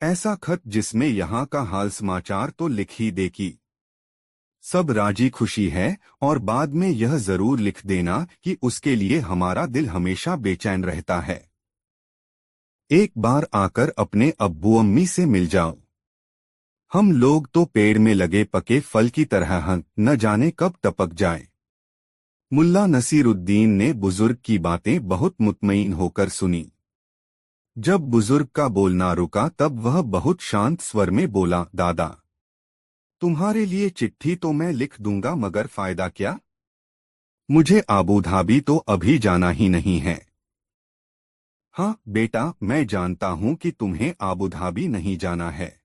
ऐसा खत जिसमें यहाँ का हाल समाचार तो लिख ही दे कि सब राजी खुशी है, और बाद में यह जरूर लिख देना कि उसके लिए हमारा दिल हमेशा बेचैन रहता है। एक बार आकर अपने अब्बू अम्मी से मिल जाओ। हम लोग तो पेड़ में लगे पके फल की तरह हैं, न जाने कब टपक जाए। मुल्ला नसीरुद्दीन ने बुजुर्ग की बातें बहुत मुतमईन होकर सुनी। जब बुजुर्ग का बोलना रुका तब वह बहुत शांत स्वर में बोला, दादा, तुम्हारे लिए चिट्ठी तो मैं लिख दूंगा, मगर फायदा क्या? मुझे आबूधाबी तो अभी जाना ही नहीं है। हाँ बेटा, मैं जानता हूँ कि तुम्हें आबूधाबी नहीं जाना है।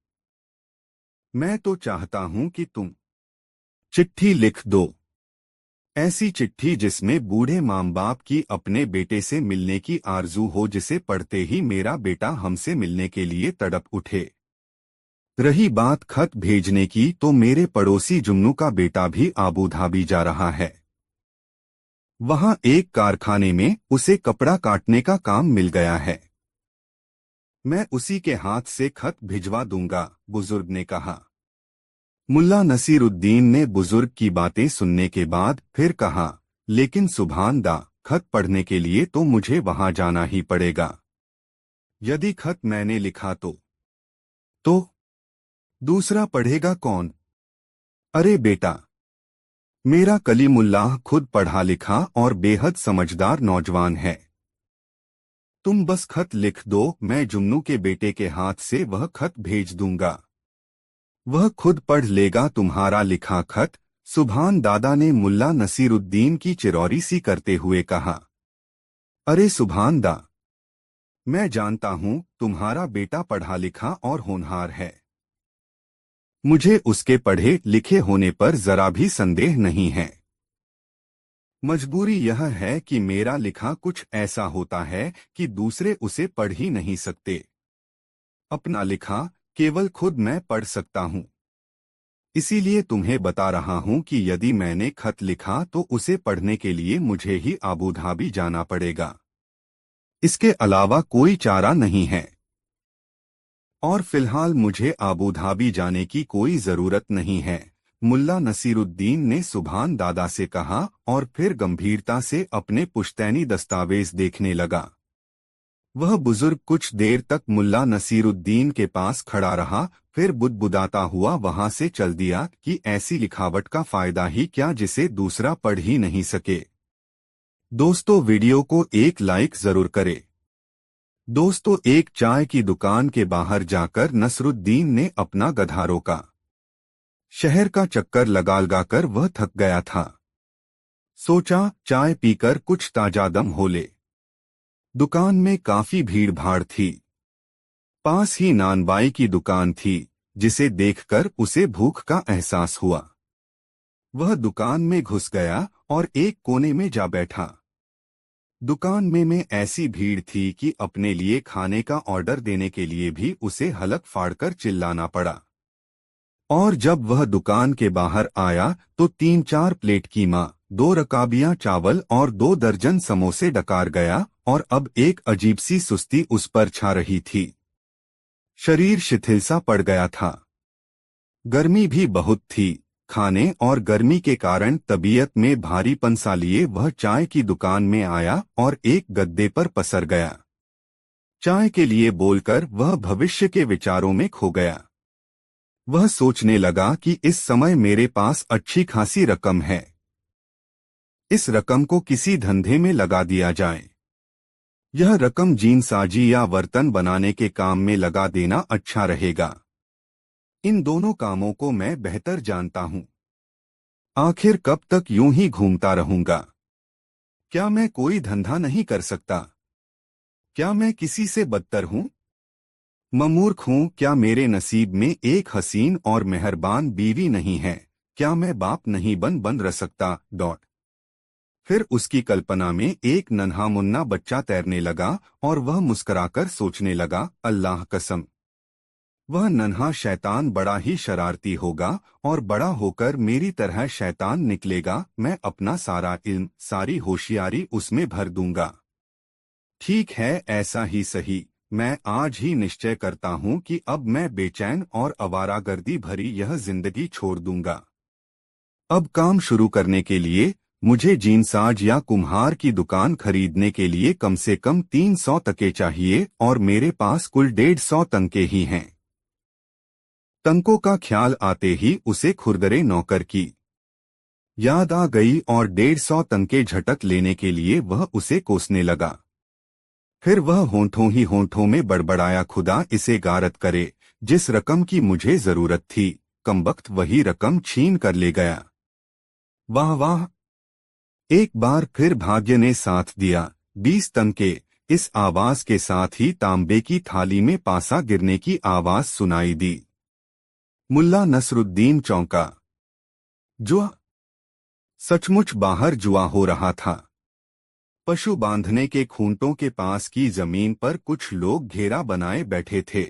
मैं तो चाहता हूँ कि तुम चिट्ठी लिख दो। ऐसी चिट्ठी जिसमें बूढ़े माँ बाप की अपने बेटे से मिलने की आरजू हो, जिसे पढ़ते ही मेरा बेटा हमसे मिलने के लिए तड़प उठे। रही बात खत भेजने की, तो मेरे पड़ोसी जुम्नू का बेटा भी आबूधाबी जा रहा है। वहां एक कारखाने में उसे कपड़ा काटने का काम मिल गया है। मैं उसी के हाथ से खत भिजवा दूंगा, बुजुर्ग ने कहा। मुल्ला नसीरुद्दीन ने बुजुर्ग की बातें सुनने के बाद फिर कहा, लेकिन सुभान दा, खत पढ़ने के लिए तो मुझे वहां जाना ही पड़ेगा। यदि खत मैंने लिखा तो दूसरा पढ़ेगा कौन? अरे बेटा, मेरा कलीमुल्लाह खुद पढ़ा लिखा और बेहद समझदार नौजवान है। तुम बस खत लिख दो, मैं जुम्नू के बेटे के हाथ से वह खत भेज दूंगा। वह खुद पढ़ लेगा तुम्हारा लिखा खत। सुभान दादा ने मुल्ला नसीरुद्दीन की चिरौरी सी करते हुए कहा। अरे सुभान दा, मैं जानता हूँ तुम्हारा बेटा पढ़ा लिखा और होनहार है। मुझे उसके पढ़े लिखे होने पर जरा भी संदेह नहीं है। मजबूरी यह है कि मेरा लिखा कुछ ऐसा होता है कि दूसरे उसे पढ़ ही नहीं सकते। अपना लिखा केवल खुद मैं पढ़ सकता हूँ। इसीलिए तुम्हें बता रहा हूं कि यदि मैंने खत लिखा तो उसे पढ़ने के लिए मुझे ही अबू धाबी जाना पड़ेगा। इसके अलावा कोई चारा नहीं है। और फिलहाल मुझे अबू धाबी जाने की कोई जरूरत नहीं है। मुल्ला नसीरुद्दीन ने सुभान दादा से कहा और फिर गंभीरता से अपने पुश्तैनी दस्तावेज देखने लगा। वह बुजुर्ग कुछ देर तक मुल्ला नसीरुद्दीन के पास खड़ा रहा, फिर बुदबुदाता हुआ वहां से चल दिया कि ऐसी लिखावट का फायदा ही क्या जिसे दूसरा पढ़ ही नहीं सके। दोस्तों, वीडियो को एक लाइक जरूर करें। दोस्तों, एक चाय की दुकान के बाहर जाकर नसरुद्दीन ने अपना गधा रोका। शहर का चक्कर लगा वह थक गया था। सोचा चाय पीकर कुछ ताजा दम हो ले। दुकान में काफी भीड़ भाड़ थी। पास ही नानबाई की दुकान थी, जिसे देखकर उसे भूख का एहसास हुआ। वह दुकान में घुस गया और एक कोने में जा बैठा। दुकान में ऐसी भीड़ थी कि अपने लिए खाने का ऑर्डर देने के लिए भी उसे हलक फाड़कर चिल्लाना पड़ा। और जब वह दुकान के बाहर आया तो 3-4 प्लेट कीमा, 2 रकाबियां चावल और 2 दर्जन समोसे डकार गया और अब एक अजीब सी सुस्ती उस पर छा रही थी। शरीर शिथिल सा पड़ गया था। गर्मी भी बहुत थी। खाने और गर्मी के कारण तबीयत में भारीपन सा लिए वह चाय की दुकान में आया और एक गद्दे पर पसर गया। चाय के लिए बोलकर वह भविष्य के विचारों में खो गया। वह सोचने लगा कि इस समय मेरे पास अच्छी खासी रकम है। इस रकम को किसी धंधे में लगा दिया जाए। यह रकम जीनसाजी या बर्तन बनाने के काम में लगा देना अच्छा रहेगा। इन दोनों कामों को मैं बेहतर जानता हूं। आखिर कब तक यूं ही घूमता रहूंगा? क्या मैं कोई धंधा नहीं कर सकता? क्या मैं किसी से बदतर हूं? मूर्ख हूं? क्या मेरे नसीब में एक हसीन और मेहरबान बीवी नहीं है? क्या मैं बाप नहीं बन रह सकता? फिर उसकी कल्पना में एक नन्हा मुन्ना बच्चा तैरने लगा और वह मुस्कुराकर सोचने लगा, अल्लाह कसम, वह नन्हा शैतान बड़ा ही शरारती होगा और बड़ा होकर मेरी तरह शैतान निकलेगा। मैं अपना सारा इल्म, सारी होशियारी उसमें भर दूंगा। ठीक है, ऐसा ही सही। मैं आज ही निश्चय करता हूं कि अब मैं बेचैन और आवारागर्दी भरी यह जिंदगी छोड़ दूंगा। अब काम शुरू करने के लिए मुझे जीनसाज या कुम्हार की दुकान खरीदने के लिए कम से कम 300 तके चाहिए और मेरे पास कुल 150 तंके ही हैं। तंकों का ख्याल आते ही उसे खुरदरे नौकर की याद आ गई और 150 तंके झटक लेने के लिए वह उसे कोसने लगा। फिर वह होंठों ही होंठों में बड़बड़ाया, खुदा इसे गारत करे, जिस रकम की मुझे जरूरत थी कमबख्त वही रकम छीन कर ले गया। वाह वाह! एक बार फिर भाग्य ने साथ दिया। 20 तंके। इस आवाज के साथ ही तांबे की थाली में पासा गिरने की आवाज सुनाई दी। मुल्ला नसरुद्दीन चौंका। जुआ! सचमुच बाहर जुआ हो रहा था। पशु बांधने के खूंटों के पास की जमीन पर कुछ लोग घेरा बनाए बैठे थे।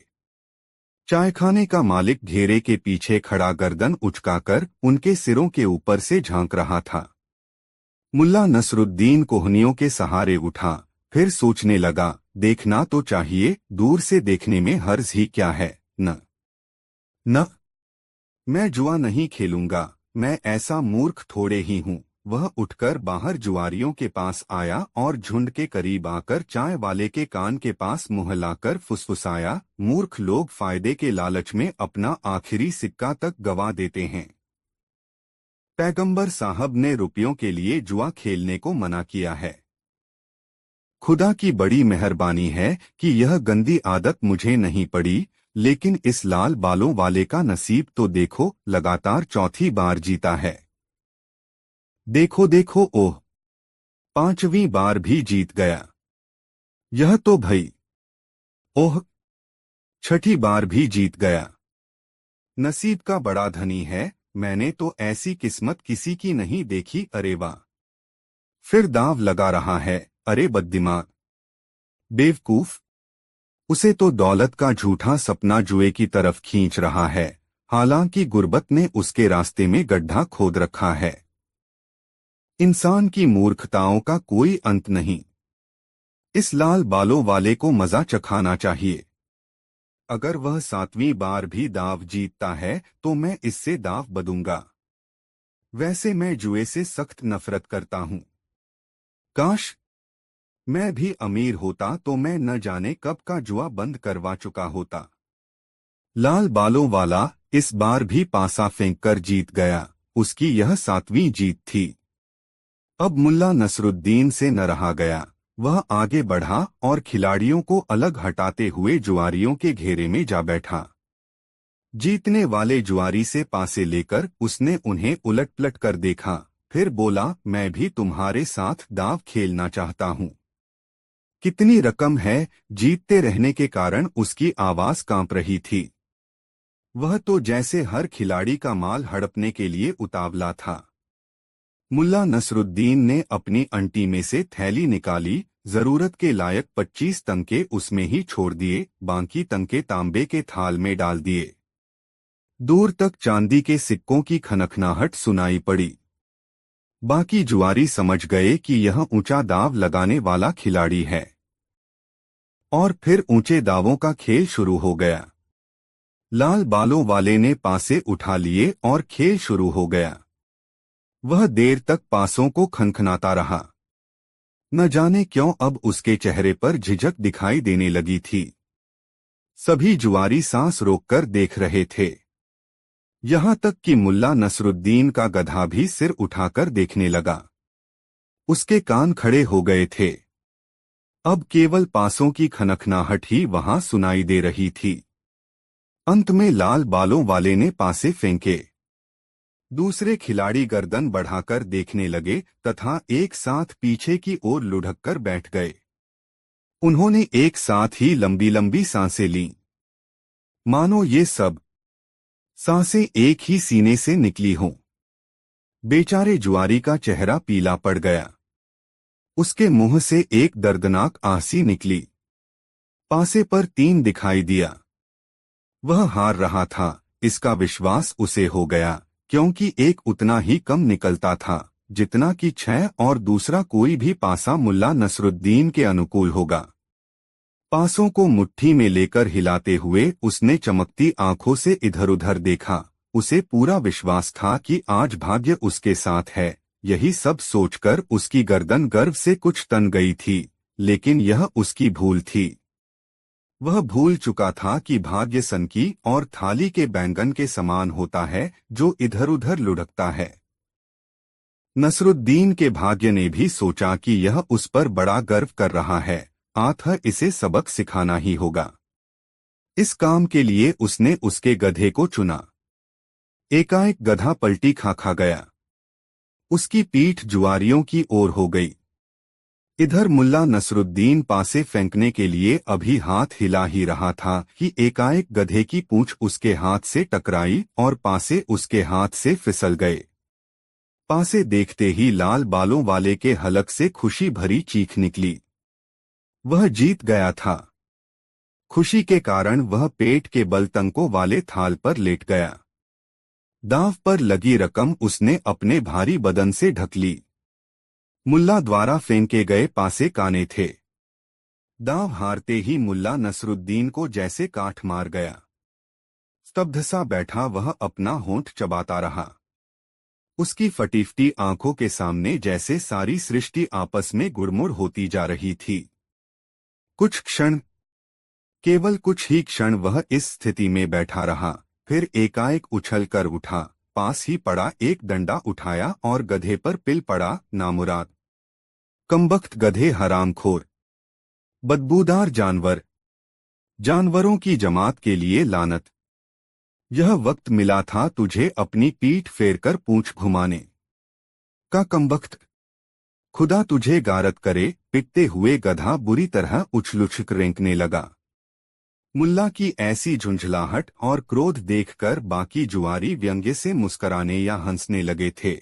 चायखाने का मालिक घेरे के पीछे खड़ा गर्दन उचकाकर उनके सिरों के ऊपर से झांक रहा था। मुल्ला नसरुद्दीन कोहनियों के सहारे उठा, फिर सोचने लगा, देखना तो चाहिए, दूर से देखने में हर्ज ही क्या है। न, मैं जुआ नहीं खेलूंगा। मैं ऐसा मूर्ख थोड़े ही हूँ। वह उठकर बाहर जुआरियों के पास आया और झुंड के करीब आकर चाय वाले के कान के पास मुंह लाकर फुसफुसाया, मूर्ख लोग फायदे के लालच में अपना आखिरी सिक्का तक गवा देते हैं। पैगंबर साहब ने रुपयों के लिए जुआ खेलने को मना किया है। खुदा की बड़ी मेहरबानी है कि यह गंदी आदत मुझे नहीं पड़ी, लेकिन इस लाल बालों वाले का नसीब तो देखो, लगातार चौथी बार जीता है। देखो देखो, ओह, 5वीं बार भी जीत गया। यह तो भई, ओह, 6ठी बार भी जीत गया। नसीब का बड़ा धनी है, मैंने तो ऐसी किस्मत किसी की नहीं देखी। अरे वाह! फिर दांव लगा रहा है। अरे बददिमाग, बेवकूफ! उसे तो दौलत का झूठा सपना जुए की तरफ खींच रहा है। हालांकि गुर्बत ने उसके रास्ते में गड्ढा खोद रखा है। इंसान की मूर्खताओं का कोई अंत नहीं। इस लाल बालों वाले को मजा चखाना चाहिए। अगर वह 7वीं बार भी दाव जीतता है तो मैं इससे दाव बदूंगा। वैसे मैं जुए से सख्त नफरत करता हूँ। काश मैं भी अमीर होता तो मैं न जाने कब का जुआ बंद करवा चुका होता। लाल बालों वाला इस बार भी पासा फेंककर जीत गया। उसकी यह 7वीं जीत थी। अब मुल्ला नसरुद्दीन से न रहा गया। वह आगे बढ़ा और खिलाड़ियों को अलग हटाते हुए जुआरियों के घेरे में जा बैठा। जीतने वाले जुआरी से पासे लेकर उसने उन्हें उलट-पलट कर देखा, फिर बोला, मैं भी तुम्हारे साथ दाव खेलना चाहता हूँ। कितनी रकम है? जीतते रहने के कारण उसकी आवाज कांप रही थी। वह तो जैसे हर खिलाड़ी का माल हड़पने के लिए उतावला था। मुल्ला नसरुद्दीन ने अपनी अंटी में से थैली निकाली, जरूरत के लायक 25 तंके उसमें ही छोड़ दिए, बाकी तंके तांबे के थाल में डाल दिए। दूर तक चांदी के सिक्कों की खनखनाहट सुनाई पड़ी। बाकी जुआरी समझ गए कि यह ऊंचा दाव लगाने वाला खिलाड़ी है। और फिर ऊंचे दावों का खेल शुरू हो गया। लाल बालों वाले ने पासे उठा लिए और खेल शुरू हो गया। वह देर तक पासों को खनखनाता रहा। न जाने क्यों अब उसके चेहरे पर झिझक दिखाई देने लगी थी। सभी जुआरी सांस रोककर देख रहे थे। यहां तक कि मुल्ला नसरुद्दीन का गधा भी सिर उठाकर देखने लगा। उसके कान खड़े हो गए थे। अब केवल पासों की खनखनाहट ही वहां सुनाई दे रही थी। अंत में लाल बालों वाले ने पासे फेंके। दूसरे खिलाड़ी गर्दन बढ़ाकर देखने लगे तथा एक साथ पीछे की ओर लुढ़ककर बैठ गए। उन्होंने एक साथ ही लंबी लंबी सांसें लीं, मानो ये सब सांसें एक ही सीने से निकली हों। बेचारे जुआरी का चेहरा पीला पड़ गया। उसके मुंह से एक दर्दनाक आंसी निकली। पासे पर 3 दिखाई दिया। वह हार रहा था, इसका विश्वास उसे हो गया, क्योंकि एक उतना ही कम निकलता था जितना कि 6 और दूसरा कोई भी पासा मुल्ला नसरुद्दीन के अनुकूल होगा। पासों को मुट्ठी में लेकर हिलाते हुए उसने चमकती आंखों से इधर-उधर देखा। उसे पूरा विश्वास था कि आज भाग्य उसके साथ है। यही सब सोचकर उसकी गर्दन गर्व से कुछ तन गई थी, लेकिन यह उसकी भूल थी। वह भूल चुका था कि भाग्य सनकी और थाली के बैंगन के समान होता है जो इधर उधर लुढ़कता है। नसरुद्दीन के भाग्य ने भी सोचा कि यह उस पर बड़ा गर्व कर रहा है, अतः इसे सबक सिखाना ही होगा। इस काम के लिए उसने उसके गधे को चुना। एकाएक गधा पलटी खा गया। उसकी पीठ जुआरियों की ओर हो गई। इधर मुल्ला नसरुद्दीन पासे फेंकने के लिए अभी हाथ हिला ही रहा था कि एकाएक गधे की पूंछ उसके हाथ से टकराई और पासे उसके हाथ से फिसल गए। पासे देखते ही लाल बालों वाले के हलक से खुशी भरी चीख निकली। वह जीत गया था। खुशी के कारण वह पेट के बल तंकों वाले थाल पर लेट गया। दांव पर लगी रकम उसने अपने भारी बदन से ढक ली। मुल्ला द्वारा फेंके गए पासे काने थे। दांव हारते ही मुल्ला नसरुद्दीन को जैसे काठ मार गया। स्तब्ध सा बैठा वह अपना होंठ चबाता रहा। उसकी फटीफटी आंखों के सामने जैसे सारी सृष्टि आपस में गुड़मुड़ होती जा रही थी। कुछ क्षण, केवल कुछ ही क्षण वह इस स्थिति में बैठा रहा, फिर एकाएक उछल कर उठा, पास ही पड़ा एक डंडा उठाया और गधे पर पिल पड़ा। नामुराद, कमबख्त गधे, हरामखोर, बदबूदार जानवर, जानवरों की जमात के लिए लानत। यह वक्त मिला था तुझे अपनी पीठ फेरकर पूंछ घुमाने का, कमबख्त। खुदा तुझे गारत करे। पिटते हुए गधा बुरी तरह उछल-उछल रेंकने लगा। मुल्ला की ऐसी झुंझलाहट और क्रोध देखकर बाकी जुआरी व्यंग्य से मुस्कराने या हंसने लगे थे।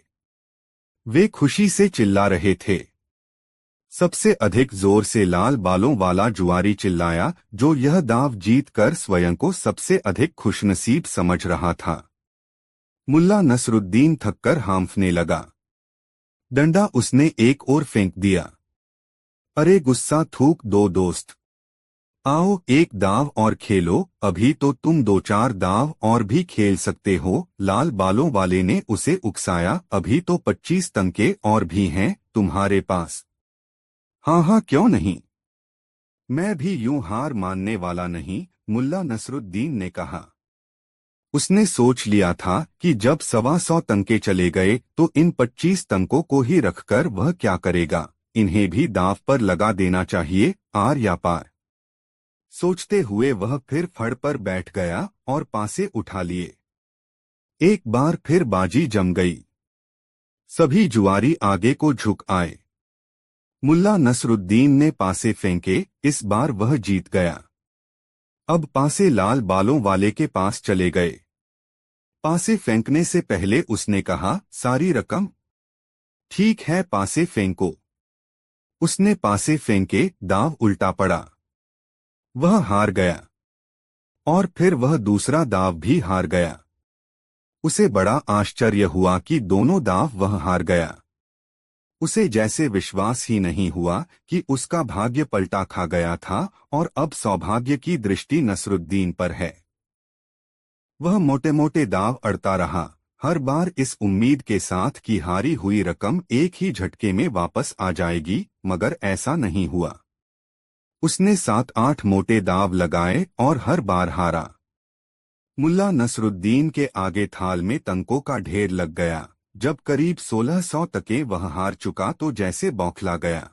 वे खुशी से चिल्ला रहे थे। सबसे अधिक जोर से लाल बालों वाला जुआरी चिल्लाया, जो यह दाव जीत कर स्वयं को सबसे अधिक खुशनसीब समझ रहा था। मुल्ला नसरुद्दीन थककर हांफने लगा। डंडा उसने एक ओर फेंक दिया। अरे गुस्सा थूक दो दोस्त। आओ एक दाव और खेलो, अभी तो तुम दो चार दाव और भी खेल सकते हो। लाल बालों वाले ने उसे उकसाया, अभी तो 25 तंके और भी हैं तुम्हारे पास। हाँ हाँ क्यों नहीं, मैं भी यूं हार मानने वाला नहीं, मुल्ला नसरुद्दीन ने कहा। उसने सोच लिया था कि जब 125 तंके चले गए तो इन 25 तंकों को ही रखकर वह क्या करेगा, इन्हें भी दांव पर लगा देना चाहिए, आर या पार। सोचते हुए वह फिर फड़ पर बैठ गया और पासे उठा लिए। एक बार फिर बाजी जम गई। सभी जुआरी आगे को झुक आए। मुल्ला नसरुद्दीन ने पासे फेंके, इस बार वह जीत गया। अब पासे लाल बालों वाले के पास चले गए। पासे फेंकने से पहले उसने कहा, सारी रकम? ठीक है पासे फेंको। उसने पासे फेंके, दाव उल्टा पड़ा। वह हार गया। और फिर वह दूसरा दाव भी हार गया। उसे बड़ा आश्चर्य हुआ कि दोनों दाव वह हार गया। उसे जैसे विश्वास ही नहीं हुआ कि उसका भाग्य पलटा खा गया था और अब सौभाग्य की दृष्टि नसरुद्दीन पर है। वह मोटे मोटे दाव अड़ता रहा, हर बार इस उम्मीद के साथ कि हारी हुई रकम एक ही झटके में वापस आ जाएगी, मगर ऐसा नहीं हुआ। उसने 7-8 मोटे दाव लगाए और हर बार हारा। मुल्ला नसरुद्दीन के आगे थाल में तंकों का ढेर लग गया। जब करीब 1600 तके वह हार चुका तो जैसे बौखला गया।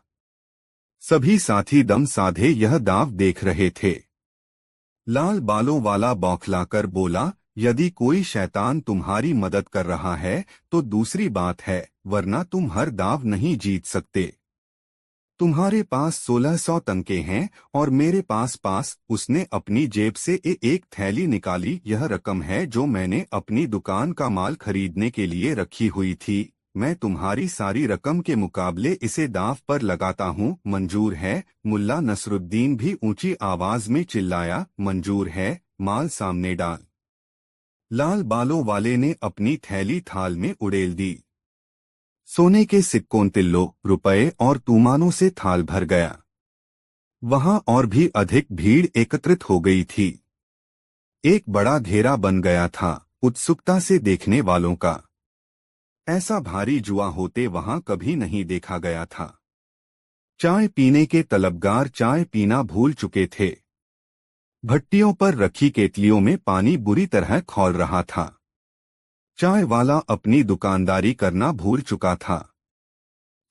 सभी साथी दम साधे यह दाव देख रहे थे। लाल बालों वाला बौखलाकर बोला, यदि कोई शैतान तुम्हारी मदद कर रहा है तो दूसरी बात है, वरना तुम हर दाव नहीं जीत सकते। तुम्हारे पास 1600 तंके हैं और मेरे पास उसने अपनी जेब से एक थैली निकाली, यह रकम है जो मैंने अपनी दुकान का माल खरीदने के लिए रखी हुई थी। मैं तुम्हारी सारी रकम के मुकाबले इसे दांव पर लगाता हूँ, मंजूर है? मुल्ला नसरुद्दीन भी ऊंची आवाज में चिल्लाया, मंजूर है, माल सामने डाल। लाल बालों वाले ने अपनी थैली थाल में उड़ेल दी। सोने के सिक्कों, तिल्लों, रुपए और तूमानों से थाल भर गया। वहां और भी अधिक भीड़ एकत्रित हो गई थी। एक बड़ा घेरा बन गया था उत्सुकता से देखने वालों का। ऐसा भारी जुआ होते वहां कभी नहीं देखा गया था। चाय पीने के तलबगार चाय पीना भूल चुके थे। भट्टियों पर रखी केतलियों में पानी बुरी तरह खौल रहा था। चाय वाला अपनी दुकानदारी करना भूल चुका था।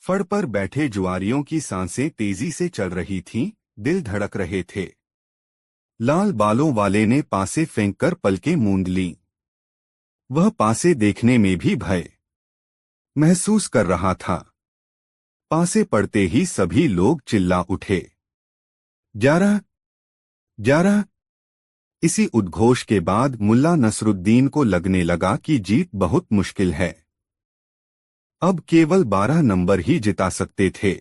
फड़ पर बैठे जुआरियों की सांसें तेजी से चल रही थीं, दिल धड़क रहे थे। लाल बालों वाले ने पासे फेंककर पलकें मूंद लीं। वह पासे देखने में भी भय महसूस कर रहा था। पासे पड़ते ही सभी लोग चिल्ला उठे, 11, 11। इसी उद्घोष के बाद मुल्ला नसरुद्दीन को लगने लगा कि जीत बहुत मुश्किल है। अब केवल 12 नंबर ही जिता सकते थे।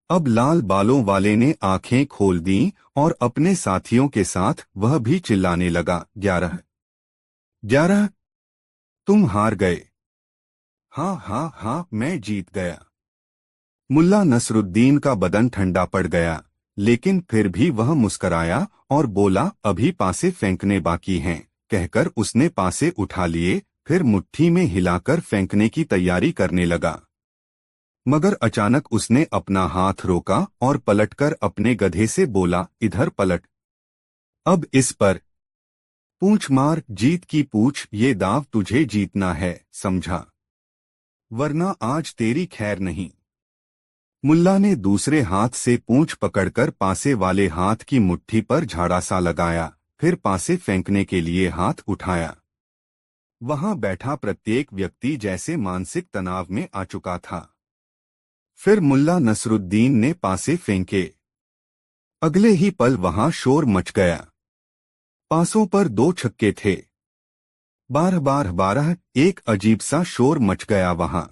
अब लाल बालों वाले ने आंखें खोल दीं और अपने साथियों के साथ वह भी चिल्लाने लगा, 11, 11। तुम हार गए। हाँ हाँ हाँ, मैं जीत गया। मुल्ला नसरुद्दीन का बदन ठंडा पड़ गया, लेकिन फिर भी वह मुस्कराया और बोला, अभी पासे फेंकने बाकी हैं। कहकर उसने पासे उठा लिए, फिर मुट्ठी में हिलाकर फेंकने की तैयारी करने लगा। मगर अचानक उसने अपना हाथ रोका और पलटकर अपने गधे से बोला, इधर पलट। अब इस पर पूंछ मार, जीत की पूछ, ये दाव तुझे जीतना है, समझा? वरना आज तेरी खैर नहीं। मुल्ला ने दूसरे हाथ से पूंछ पकड़कर पासे वाले हाथ की मुट्ठी पर झाड़ा सा लगाया, फिर पासे फेंकने के लिए हाथ उठाया। वहां बैठा प्रत्येक व्यक्ति जैसे मानसिक तनाव में आ चुका था। फिर मुल्ला नसरुद्दीन ने पासे फेंके। अगले ही पल वहां शोर मच गया। पासों पर 2 छक्के थे। 12, 12, 12, एक अजीब सा शोर मच गया वहां।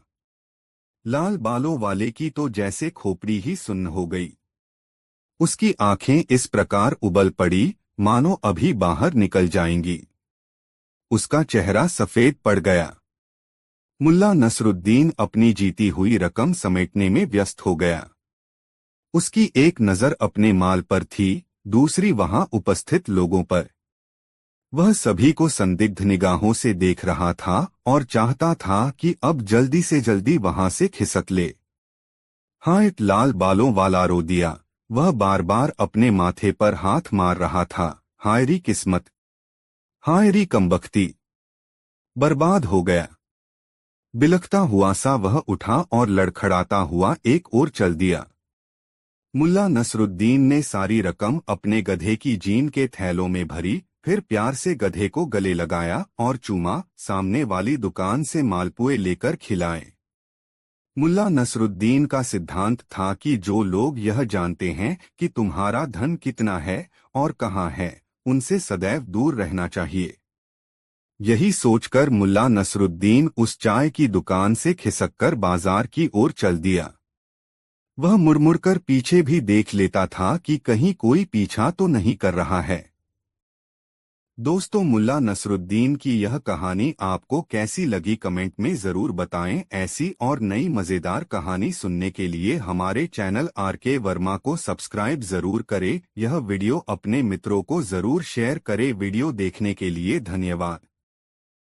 लाल बालों वाले की तो जैसे खोपड़ी ही सुन्न हो गई। उसकी आंखें इस प्रकार उबल पड़ी मानो अभी बाहर निकल जाएंगी। उसका चेहरा सफेद पड़ गया। मुल्ला नसरुद्दीन अपनी जीती हुई रकम समेटने में व्यस्त हो गया। उसकी एक नजर अपने माल पर थी, दूसरी वहां उपस्थित लोगों पर। वह सभी को संदिग्ध निगाहों से देख रहा था और चाहता था कि अब जल्दी से जल्दी वहां से खिसक ले। हाँ, एक लाल बालों वाला रो दिया। वह बार बार अपने माथे पर हाथ मार रहा था। हायरी किस्मत, हायरी कमबख्ती, बर्बाद हो गया। बिलखता हुआ सा वह उठा और लड़खड़ाता हुआ एक ओर चल दिया। मुल्ला नसरुद्दीन ने सारी रकम अपने गधे की जीन के थैलों में भरी, फिर प्यार से गधे को गले लगाया और चूमा। सामने वाली दुकान से मालपुए लेकर खिलाए। मुल्ला नसरुद्दीन का सिद्धांत था कि जो लोग यह जानते हैं कि तुम्हारा धन कितना है और कहाँ है, उनसे सदैव दूर रहना चाहिए। यही सोचकर मुल्ला नसरुद्दीन उस चाय की दुकान से खिसककर बाजार की ओर चल दिया। वह मुड़मुड़कर पीछे भी देख लेता था कि कहीं कोई पीछा तो नहीं कर रहा है। दोस्तों, मुल्ला नसरुद्दीन की यह कहानी आपको कैसी लगी कमेंट में जरूर बताएं। ऐसी और नई मजेदार कहानी सुनने के लिए हमारे चैनल आरके वर्मा को सब्सक्राइब जरूर करें। यह वीडियो अपने मित्रों को जरूर शेयर करें। वीडियो देखने के लिए धन्यवाद।